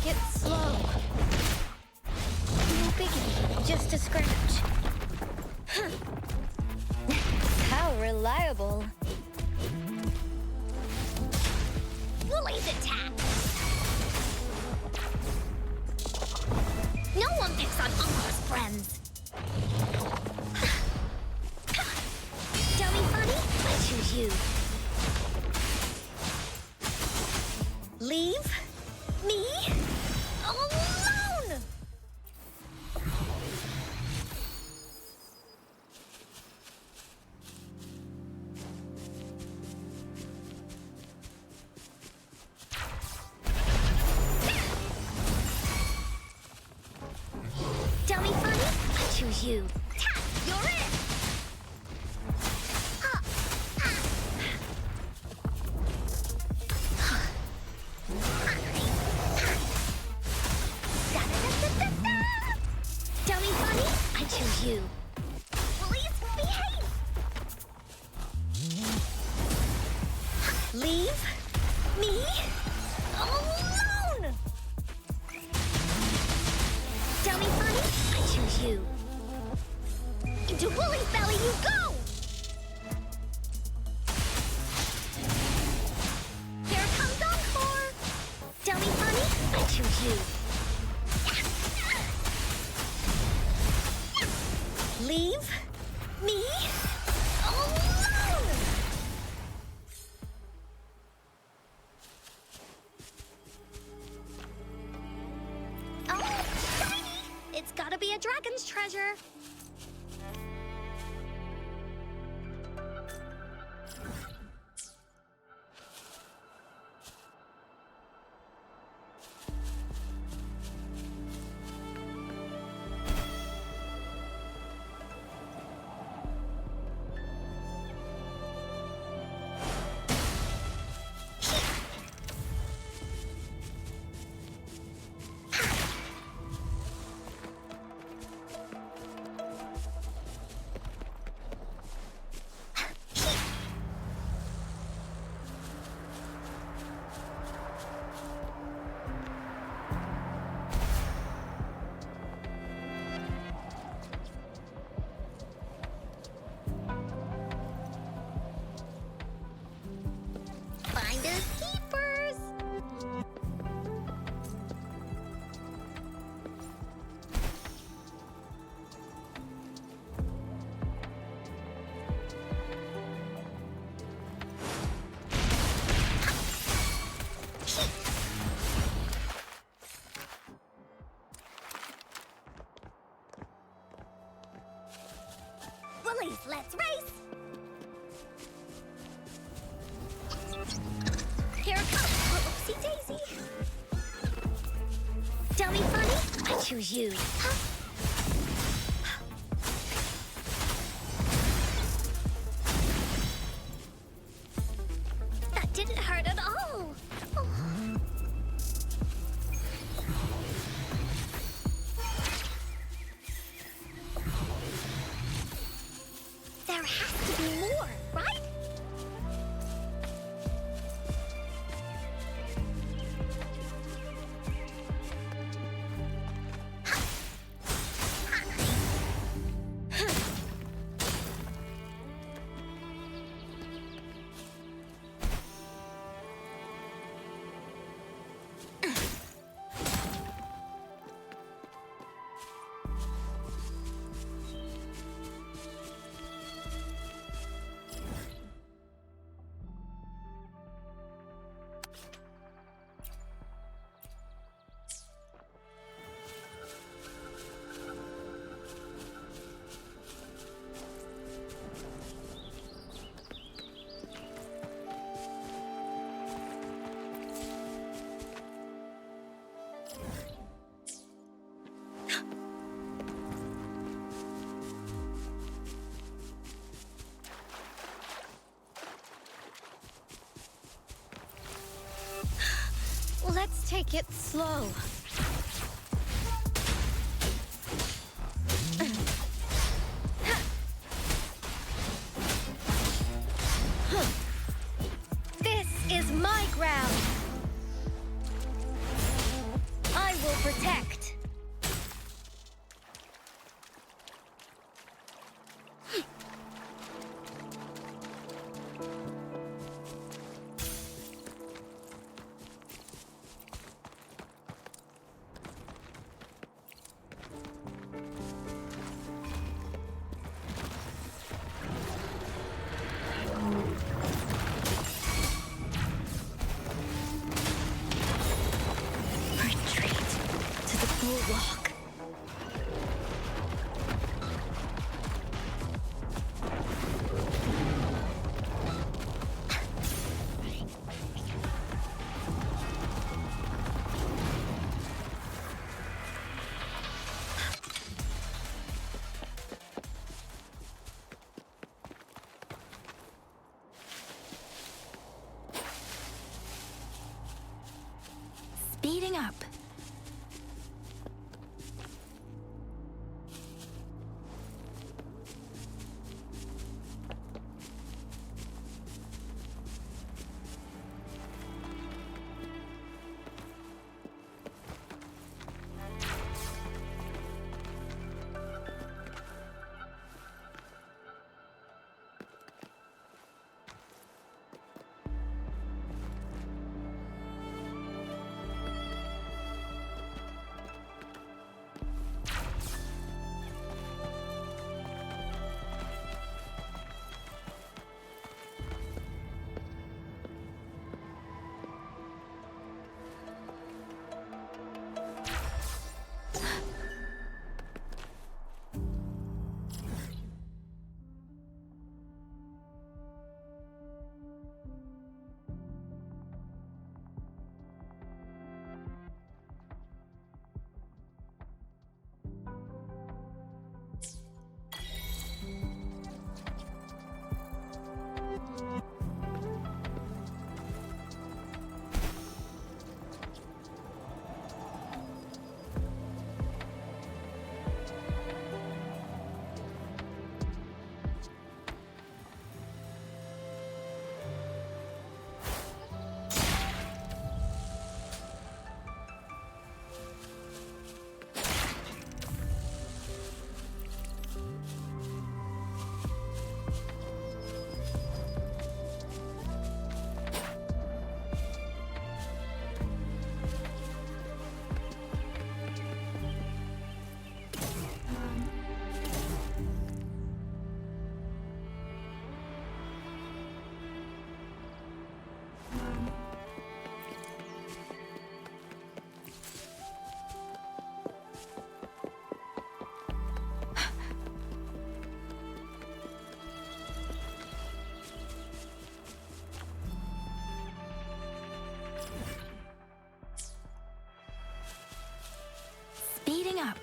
Speaker 9: take it slow. No biggie, just a scratch. How reliable.
Speaker 5: Woolly's attack! No one picks on Uncle's friends.
Speaker 9: Dummy funny, I choose you. Leave me alone! Dummy funny, I choose you.
Speaker 5: You're it!
Speaker 9: Dummy funny, I choose you.
Speaker 5: Woolly's behave!
Speaker 9: Leave me alone! Dummy funny, I choose you.
Speaker 5: Into Woolly's belly you go!
Speaker 9: Here comes Encore! Dummy funny, I choose you. Leave me alone!
Speaker 5: Oh, shiny! It's gotta be a dragon's treasure.
Speaker 9: Finders keepers!
Speaker 5: Woollies, let's race!
Speaker 9: Here it comes! Oopsie daisy! Dummy funny, I choose you.
Speaker 5: That didn't hurt at all.
Speaker 9: There has to be more, right? Let's take it slow. This is my ground.
Speaker 2: Speeding up. Speeding up.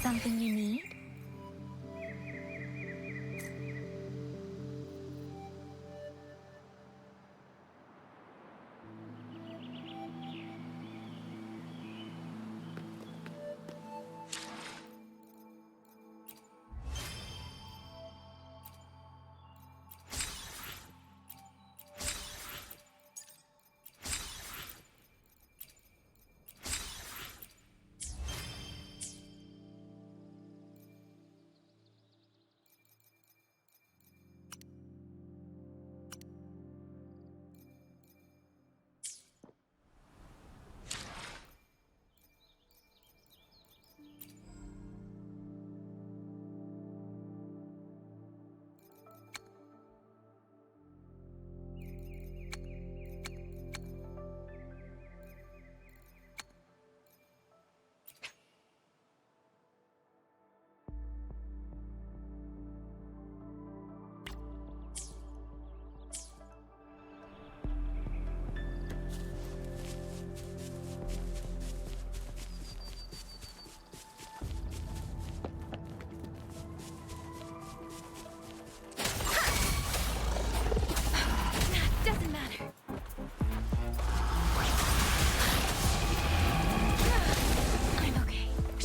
Speaker 2: Something you need?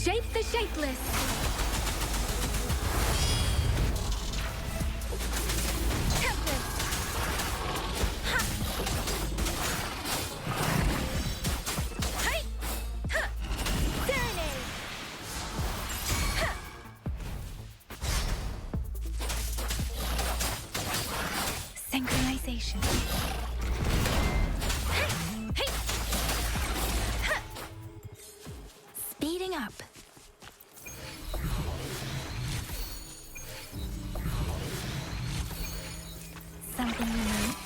Speaker 2: Shape the shapeless! Helpless! Ha! Hey! Ha! Serenade! Ha! Synchronization. Hey! Hey! something unique.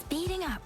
Speaker 2: Speeding up.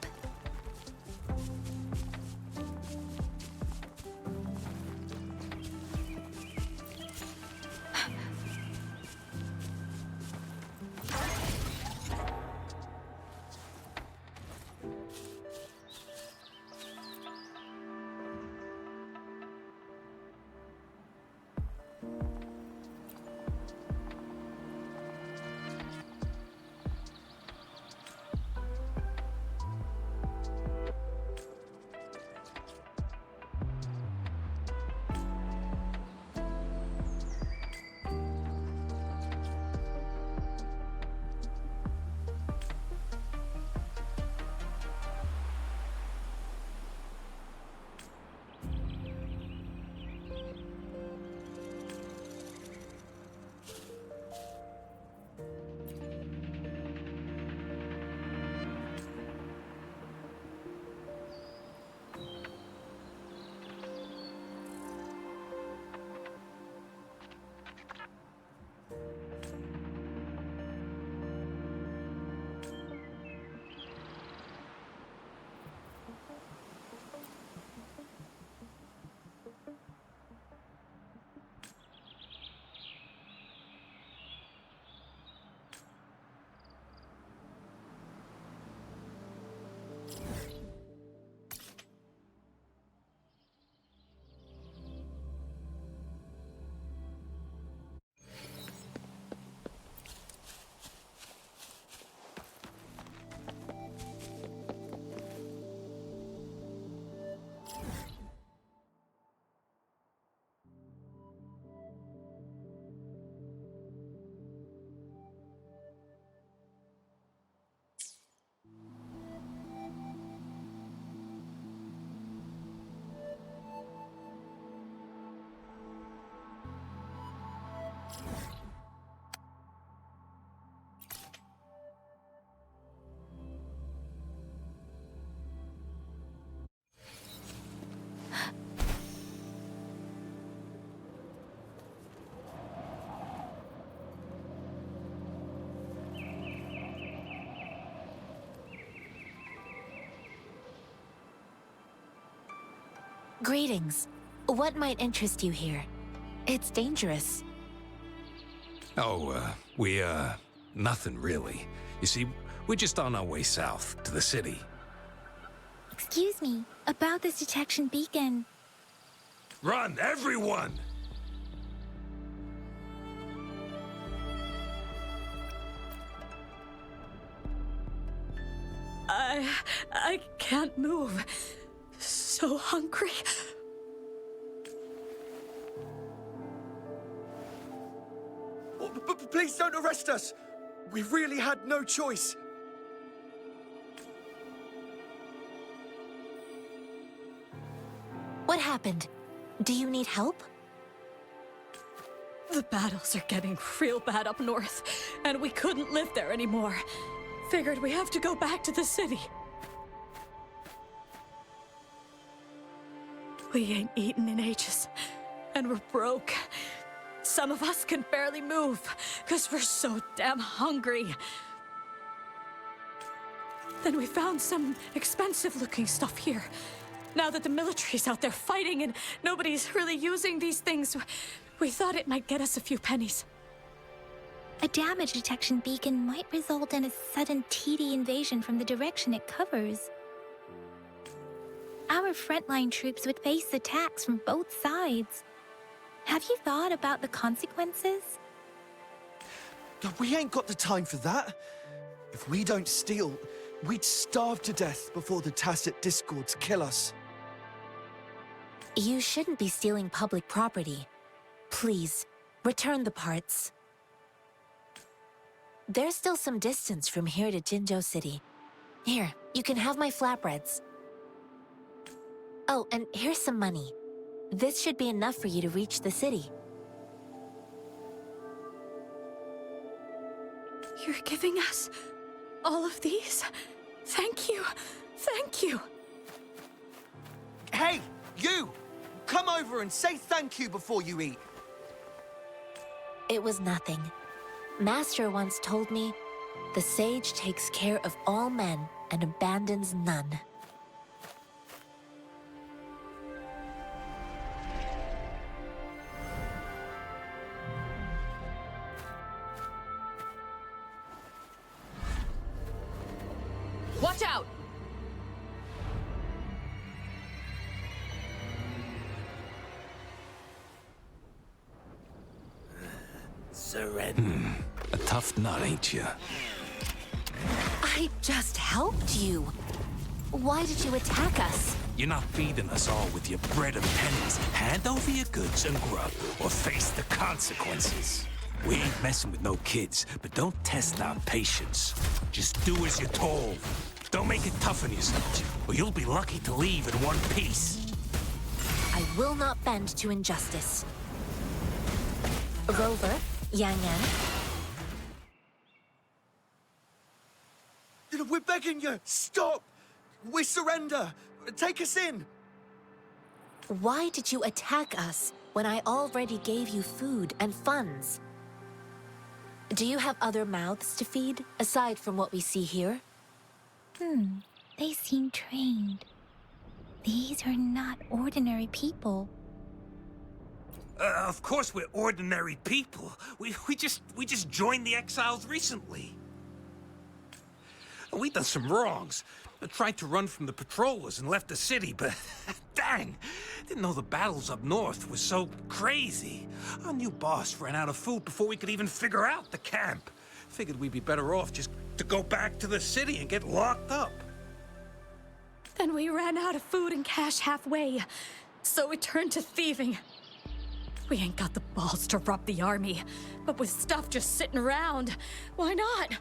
Speaker 12: Greetings. What might interest you here? It's dangerous.
Speaker 7: Oh, nothing really. You see, we're just on our way south to the city.
Speaker 2: Excuse me, about this detection beacon.
Speaker 7: Run, everyone!
Speaker 6: I can't move. So hungry.
Speaker 13: Please don't arrest us! We really had no choice.
Speaker 12: What happened? Do you need help?
Speaker 6: The battles are getting real bad up north, and we couldn't live there anymore. Figured we have to go back to the city. We ain't eaten in ages, and we're broke. Some of us can barely move, because we're so damn hungry. Then we found some expensive-looking stuff here. Now that the military's out there fighting and nobody's really using these things, we thought it might get us a few pennies.
Speaker 2: A damage detection beacon might result in a sudden TD invasion from the direction it covers. Our frontline troops would face attacks from both sides. Have you thought about the consequences?
Speaker 13: We ain't got the time for that. If we don't steal, we'd starve to death before the Tacit Discords kill us.
Speaker 12: You shouldn't be stealing public property. Please, return the parts. There's still some distance from here to Jinzhou City. Here, you can have my flatbreads. Oh, and here's some money. This should be enough for you to reach the city.
Speaker 6: You're giving us all of these? Thank you. Thank you.
Speaker 13: Hey, you! Come over and say thank you before you eat.
Speaker 12: It was nothing. Master once told me, the sage takes care of all men and abandons none.
Speaker 3: Watch out!
Speaker 10: Surrender.
Speaker 7: A tough nut, ain't you?
Speaker 12: I just helped you. Why did you attack us?
Speaker 7: You're not feeding us all with your bread and pennies. Hand over your goods and grub, or face the consequences. We ain't messing with no kids, but don't test our patience. Just do as you're told. Don't make it tough on yourselves, or you'll be lucky to leave in one piece.
Speaker 12: I will not bend to injustice. Rover, Yang Yan,
Speaker 13: We're begging you, stop! We surrender! Take us in!
Speaker 12: why did you attack us when I already gave you food and funds? Do you have other mouths to feed, aside from what we see here?
Speaker 2: They seem trained. These are not ordinary people.
Speaker 7: Of course we're ordinary people. We just joined the exiles recently. We done some wrongs. Tried to run from the patrollers and left the city, but dang, didn't know the battles up north was so crazy. Our new boss ran out of food before we could even figure out the camp. Figured we'd be better off just to go back to the city and get locked up.
Speaker 6: Then we ran out of food and cash halfway, so we turned to thieving. We ain't got the balls to rob the army, but with stuff just sitting around, why not?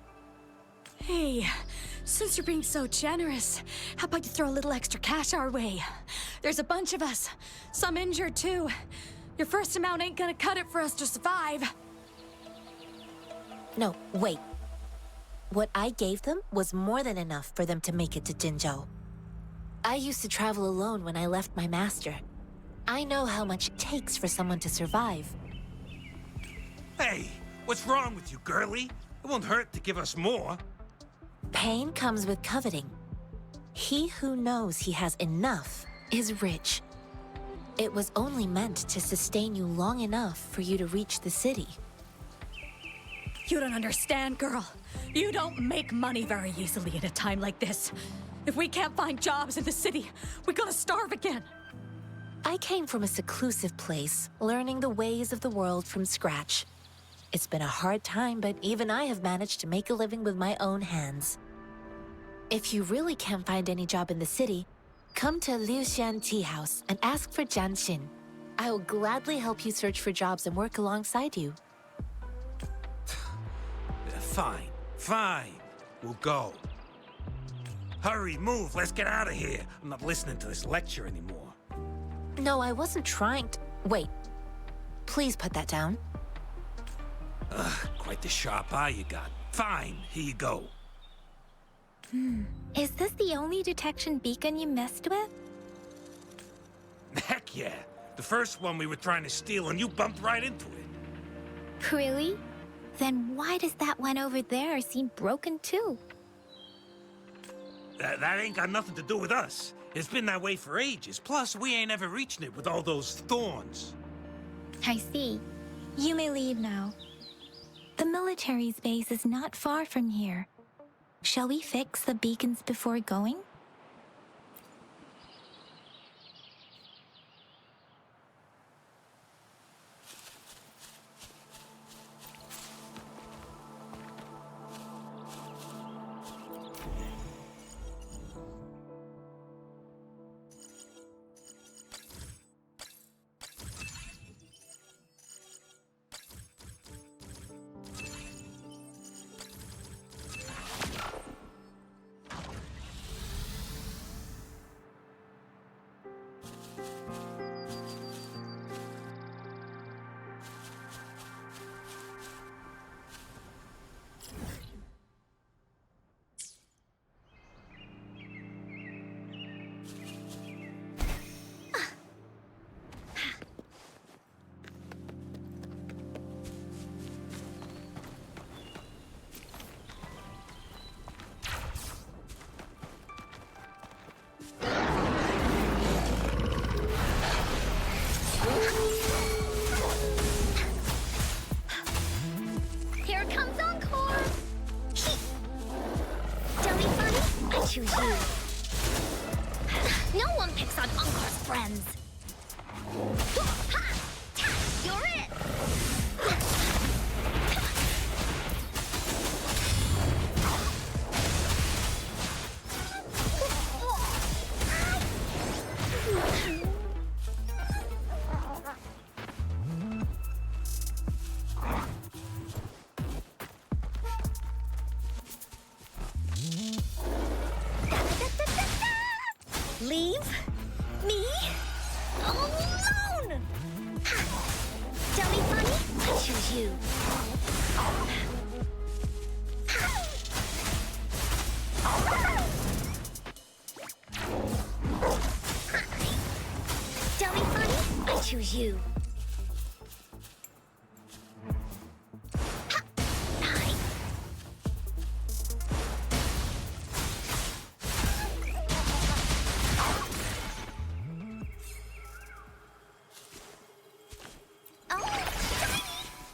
Speaker 6: Hey, since you're being so generous, how about you throw a little extra cash our way? There's a bunch of us, some injured too. Your first amount ain't gonna cut it for us to survive.
Speaker 12: No, wait. What I gave them was more than enough for them to make it to Jinzhou. I used to travel alone when I left my master. I know how much it takes for someone to survive.
Speaker 7: Hey, what's wrong with you, girlie? It won't hurt to give us more.
Speaker 12: Pain comes with coveting. He who knows he has enough is rich. It was only meant to sustain you long enough for you to reach the city.
Speaker 6: You don't understand, girl. You don't make money very easily in a time like this. If we can't find jobs in the city, we're gonna starve again.
Speaker 12: I came from a seclusive place, learning the ways of the world from scratch. It's been a hard time, but even I have managed to make a living with my own hands. If you really can't find any job in the city, come to Liu Xian Tea House and ask for Jian Xin. I will gladly help you search for jobs and work alongside you.
Speaker 7: Fine, fine. We'll go. Hurry, move, let's get out of here. I'm not listening to this lecture anymore.
Speaker 12: No, I wasn't trying to... Wait. Please put that down.
Speaker 7: Quite the sharp eye you got. Fine, here you go.
Speaker 2: Is this the only detection beacon you messed with?
Speaker 7: Heck yeah. The first one we were trying to steal and you bumped right into it.
Speaker 2: Really? Then why does that one over there seem broken too?
Speaker 7: That ain't got nothing to do with us. It's been that way for ages. Plus, we ain't ever reaching it with all those thorns.
Speaker 2: I see. You may leave now. The military's base is not far from here. Shall we fix the beacons before going?
Speaker 9: You're it! Leave me alone! Tell me funny, I choose you. Tell me funny, I choose you.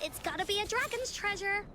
Speaker 9: It's gotta be a dragon's treasure.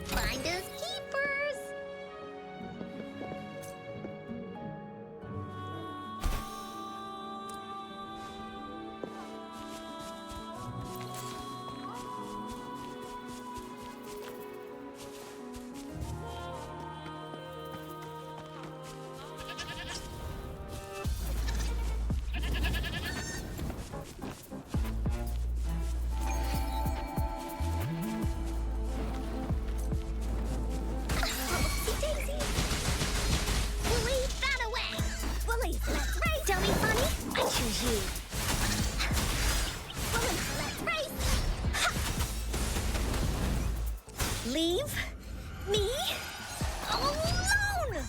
Speaker 9: Finders keepers. Tell me funny, I choose you. Let's race. Leave me alone.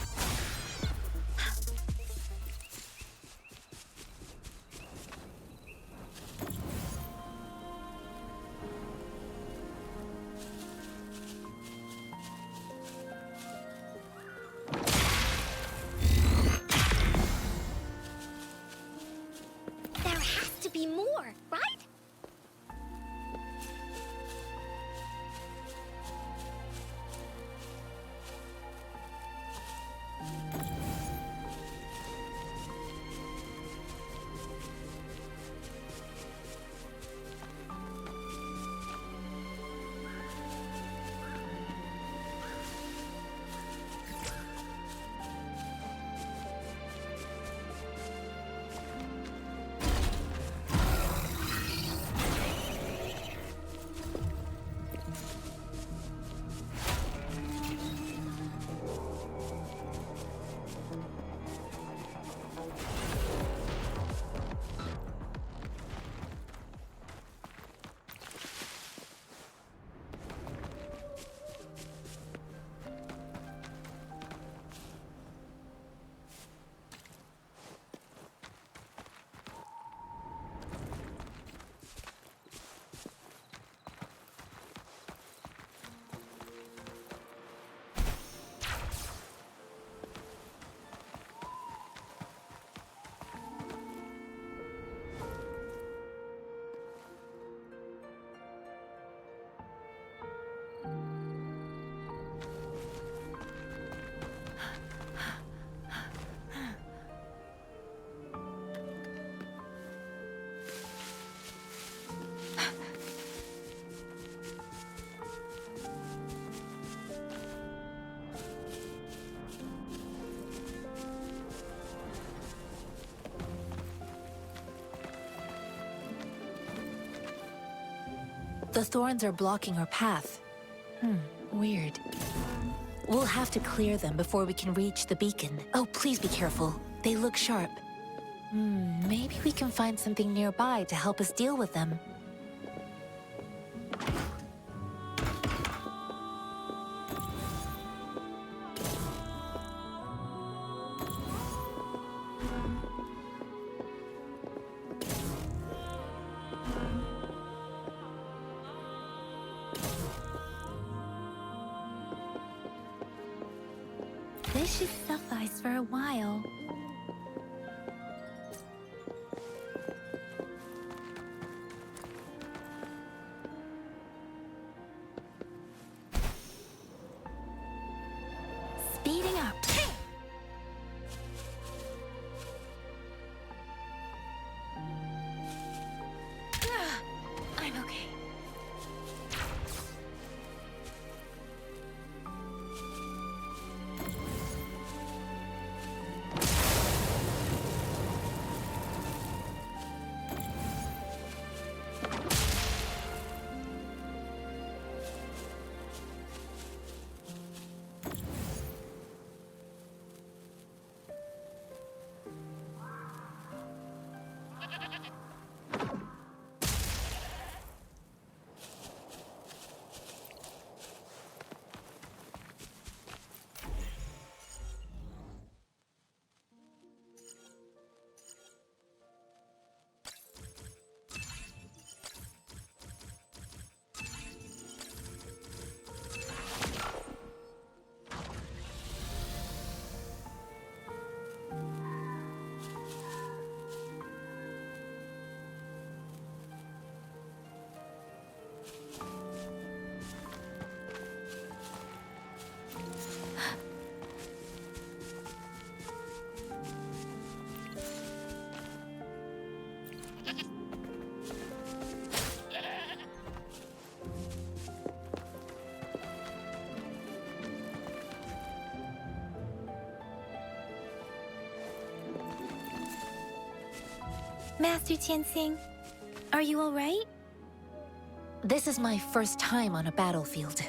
Speaker 9: There has to be more, right?
Speaker 12: The thorns are blocking our path. Weird. We'll have to clear them before we can reach the beacon. Oh, please be careful. They look sharp. Maybe we can find something nearby to help us deal with them.
Speaker 2: This should suffice for a while. Speeding up. I'm okay. Master Tianxing, are you all right?
Speaker 12: This is my first time on a battlefield.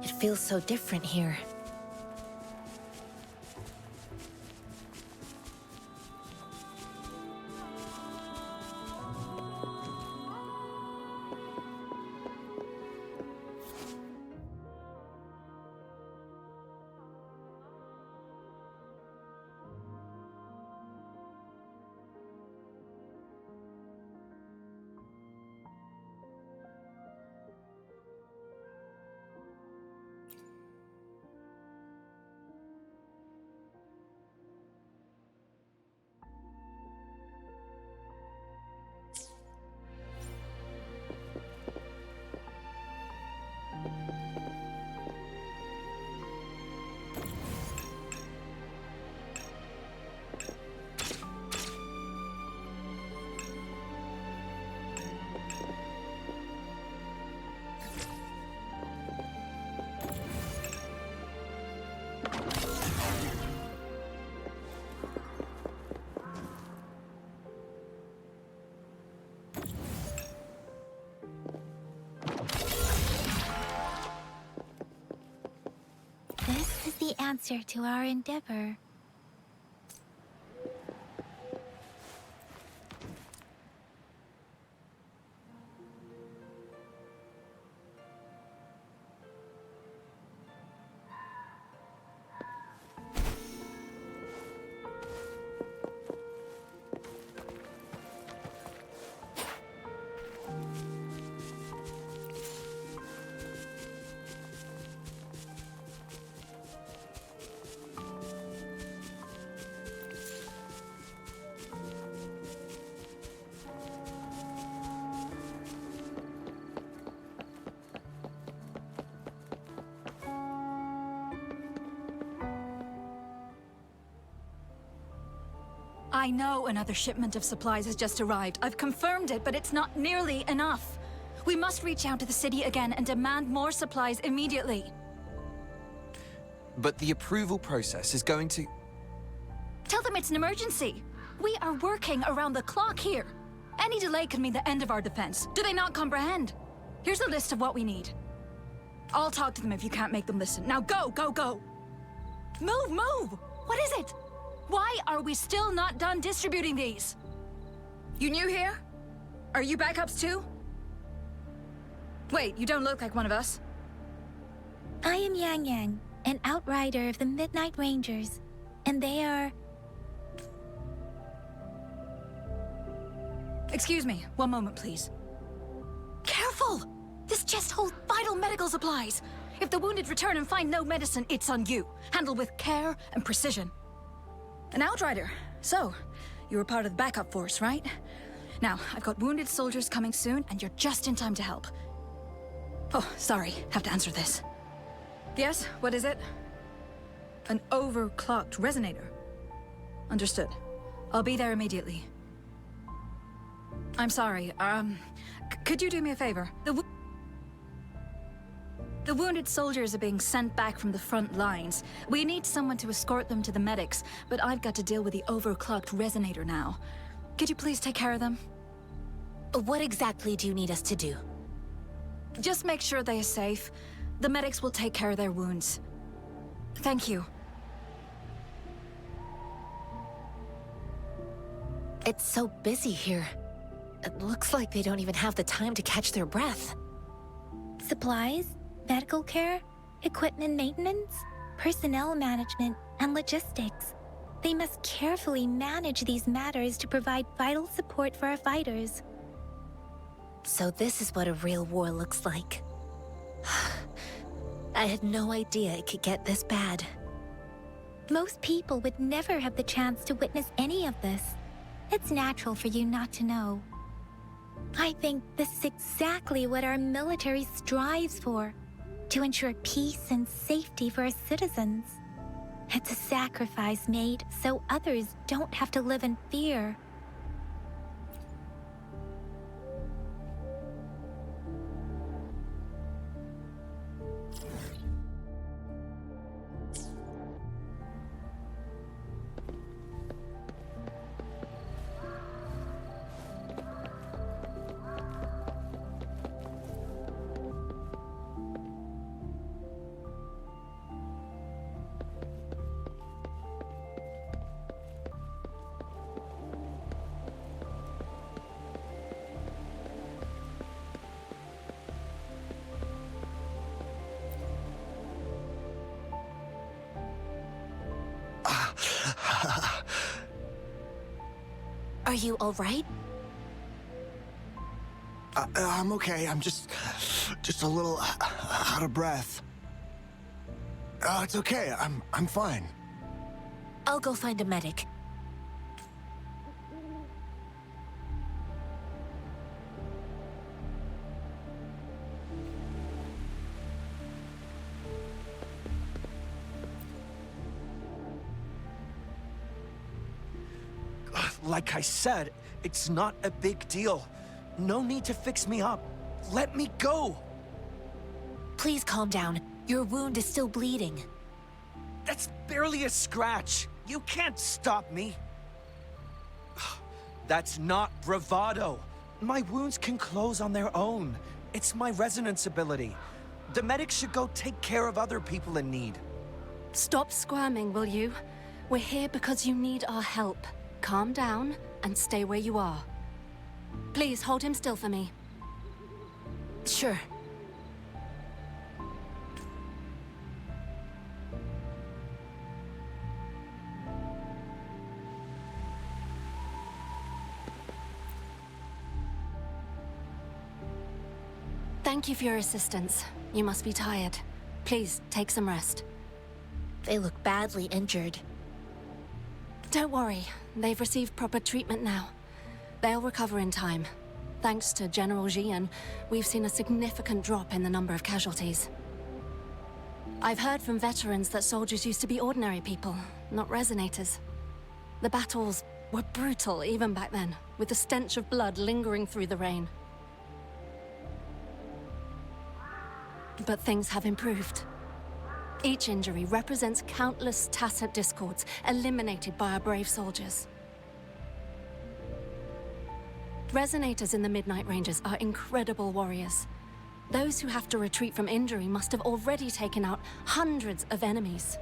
Speaker 12: It feels so different here.
Speaker 2: This is the answer to our endeavor.
Speaker 6: I know another shipment of supplies has just arrived. I've confirmed it, but it's not nearly enough. We must reach out to the city again and demand more supplies immediately.
Speaker 11: But the approval process is going to...
Speaker 6: Tell them it's an emergency. We are working around the clock here. Any delay could mean the end of our defense. Do they not comprehend?
Speaker 14: Here's a list of what we need. I'll talk to them if you can't make them listen. Now go, go, go! Move, move! What is it? Why are we still not done distributing these? You new here? Are you backups too? Wait, you don't look like one of us.
Speaker 2: I am Yang Yang, an outrider of the Midnight Rangers, and they are...
Speaker 14: Excuse me, one moment, please. Careful! This chest holds vital medical supplies. If the wounded return and find no medicine, it's on you. Handle with care and precision. An outrider. So, you were part of the backup force, right? Now, I've got wounded soldiers coming soon, and you're just in time to help. Oh, sorry, have to answer this. Yes, what is it? An overclocked resonator. Understood. I'll be there immediately. I'm sorry, could you do me a favor? The wounded soldiers are being sent back from the front lines. We need someone to escort them to the medics, but I've got to deal with the overclocked resonator now. Could you please take care of them?
Speaker 12: What exactly do you need us to do?
Speaker 14: Just make sure they are safe. The medics will take care of their wounds. Thank you.
Speaker 12: It's so busy here. It looks like they don't even have the time to catch their breath.
Speaker 2: Supplies, medical care, equipment maintenance, personnel management, and logistics. They must carefully manage these matters to provide vital support for our fighters.
Speaker 12: So this is what a real war looks like. I had no idea it could get this bad.
Speaker 2: Most people would never have the chance to witness any of this. It's natural for you not to know. I think this is exactly what our military strives for, to ensure peace and safety for our citizens. It's a sacrifice made so others don't have to live in fear.
Speaker 12: Are you all right?
Speaker 13: I'm okay. I'm just a little out of breath. It's okay. I'm fine.
Speaker 12: I'll go find a medic.
Speaker 13: Like I said, it's not a big deal. No need to fix me up. Let me go!
Speaker 12: Please calm down. Your wound is still bleeding.
Speaker 13: That's barely a scratch. You can't stop me. That's not bravado. My wounds can close on their own. It's my resonance ability. The medics should go take care of other people in need.
Speaker 15: Stop squirming, will you? We're here because you need our help. Calm down and stay where you are. Please hold him still for me.
Speaker 12: Sure.
Speaker 15: Thank you for your assistance. You must be tired. Please, take some rest.
Speaker 12: They look badly injured.
Speaker 15: Don't worry. They've received proper treatment now. They'll recover in time. Thanks to General Jian, we've seen a significant drop in the number of casualties. I've heard from veterans that soldiers used to be ordinary people, not resonators. The battles were brutal even back then, with the stench of blood lingering through the rain. But things have improved. Each injury represents countless tacit discords eliminated by our brave soldiers. Resonators in the Midnight Rangers are incredible warriors. Those who have to retreat from injury must have already taken out hundreds of enemies.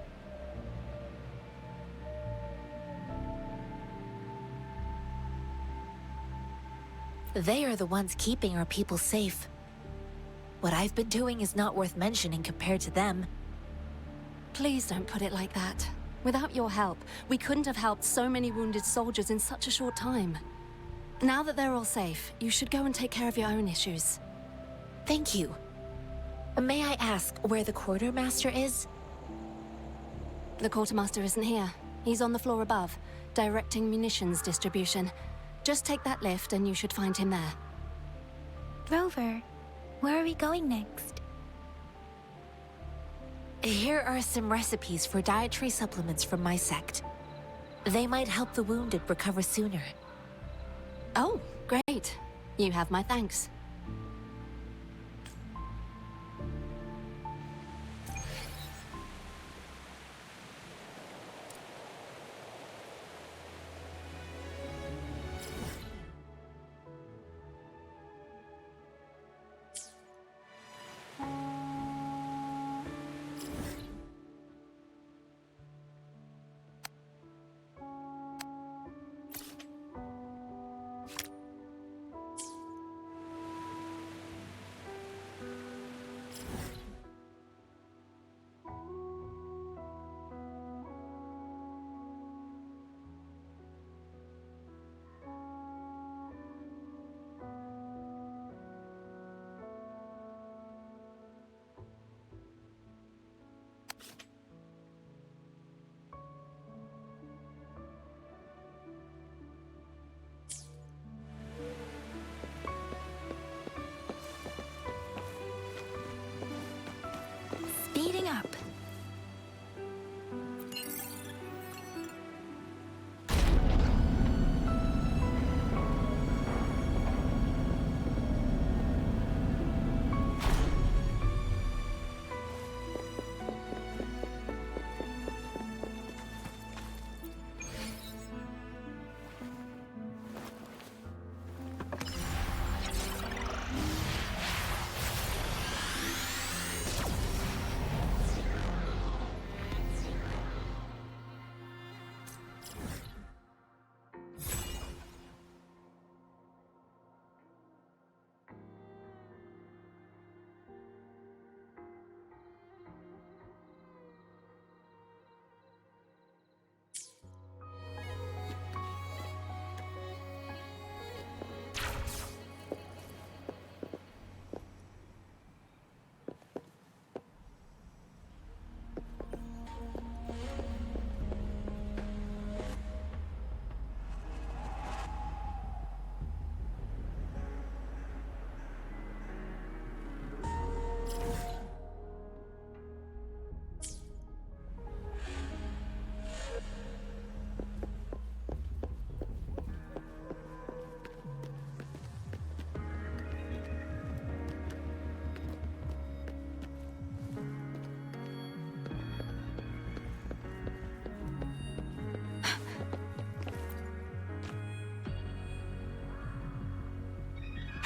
Speaker 12: They are the ones keeping our people safe. What I've been doing is not worth mentioning compared to them.
Speaker 15: Please don't put it like that. Without your help, we couldn't have helped so many wounded soldiers in such a short time. Now that they're all safe, you should go and take care of your own issues.
Speaker 12: Thank you. May I ask where the quartermaster is?
Speaker 15: The quartermaster isn't here. He's on the floor above, directing munitions distribution. Just take that lift and you should find him there.
Speaker 2: Rover, where are we going next?
Speaker 12: Here are some recipes for dietary supplements from my sect. They might help the wounded recover sooner.
Speaker 15: Oh, great. You have my thanks.
Speaker 2: Speeding up.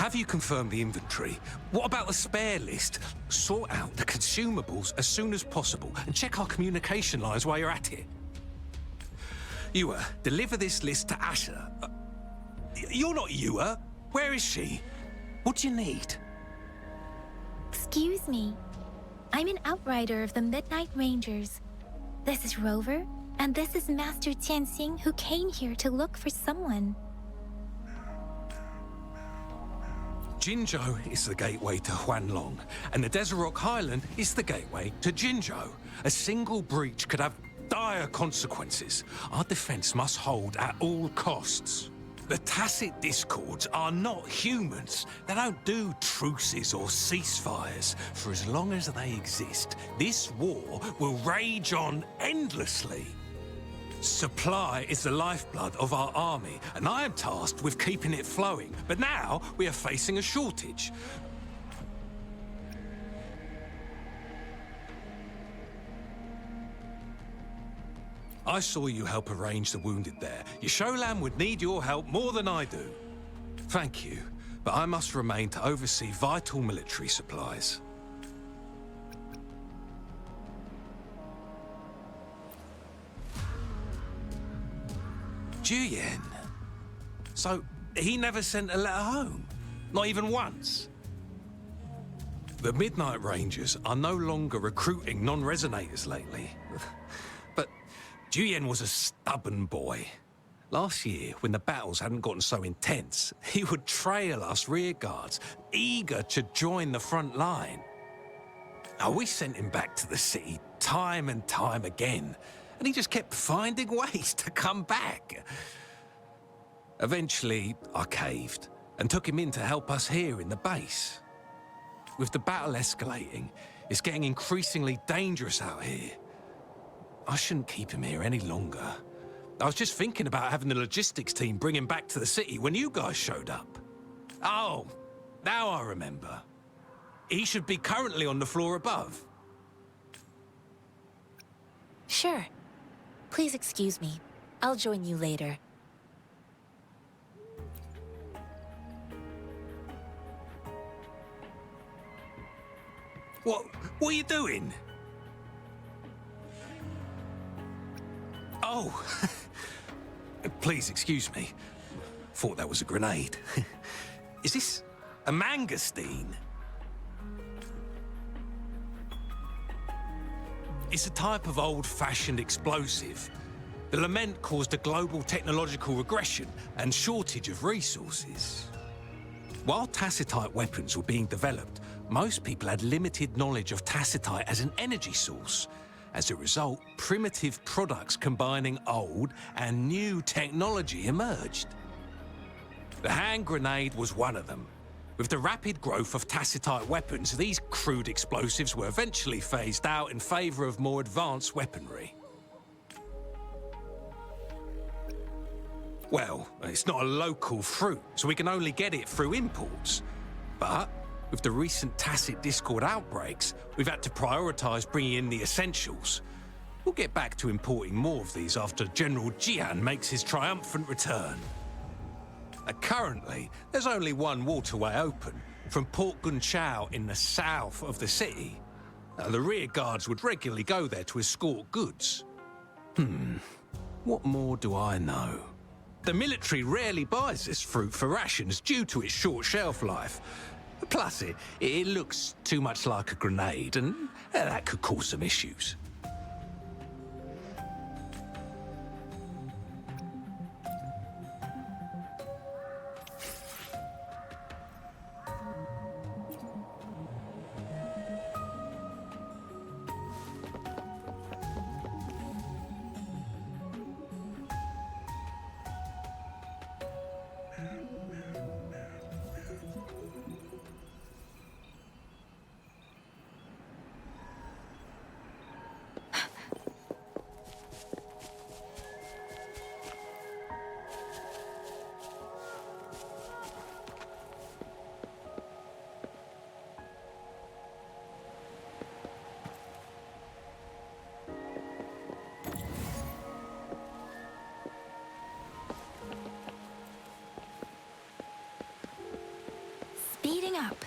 Speaker 7: Have you confirmed the inventory? What about the spare list? Sort out the consumables as soon as possible and check our communication lines while you're at it. Ewa, deliver this list to Asher. You're not Ewa. Where is she? What do you need?
Speaker 2: Excuse me. I'm an outrider of the Midnight Rangers. This is Rover, and this is Master Tianxing, who came here to look for someone.
Speaker 7: Jinzhou is the gateway to Huanlong, and the Desert Rock Highland is the gateway to Jinzhou. A single breach could have dire consequences. Our defense must hold at all costs. The tacit discords are not humans. They don't do truces or ceasefires. For as long as they exist, this war will rage on endlessly. Supply is the lifeblood of our army, and I am tasked with keeping it flowing. But now we are facing a shortage. I saw you help arrange the wounded there. Yasholan would need your help more than I do. Thank you, but I must remain to oversee vital military supplies. Juyen. So, he never sent a letter home? Not even once? The Midnight Rangers are no longer recruiting non-resonators lately. But Juyen was a stubborn boy. Last year, when the battles hadn't gotten so intense, he would trail us rearguards, eager to join the front line. Now, we sent him back to the city time and time again, and he just kept finding ways to come back. Eventually, I caved and took him in to help us here in the base. With the battle escalating, it's getting increasingly dangerous out here. I shouldn't keep him here any longer. I was just thinking about having the logistics team bring him back to the city when you guys showed up. Oh, now I remember. He should be currently on the floor above.
Speaker 12: Sure. Please excuse me. I'll join you later.
Speaker 7: What are you doing? Oh, please excuse me. Thought that was a grenade. Is this a mangosteen? It's a type of old-fashioned explosive. The lament caused a global technological regression and shortage of resources. While tacitite weapons were being developed, most people had limited knowledge of tacitite as an energy source. As a result, primitive products combining old and new technology emerged. The hand grenade was one of them. With the rapid growth of tacitite weapons, these crude explosives were eventually phased out in favor of more advanced weaponry. Well, it's not a local fruit, so we can only get it through imports. But with the recent tacit discord outbreaks, we've had to prioritize bringing in the essentials. We'll get back to importing more of these after General Jian makes his triumphant return. Currently, there's only one waterway open, from Port Gunchao in the south of the city. The rear guards would regularly go there to escort goods. What more do I know? The military rarely buys this fruit for rations due to its short shelf life. Plus, it looks too much like a grenade, and that could cause some issues.
Speaker 2: Speeding up.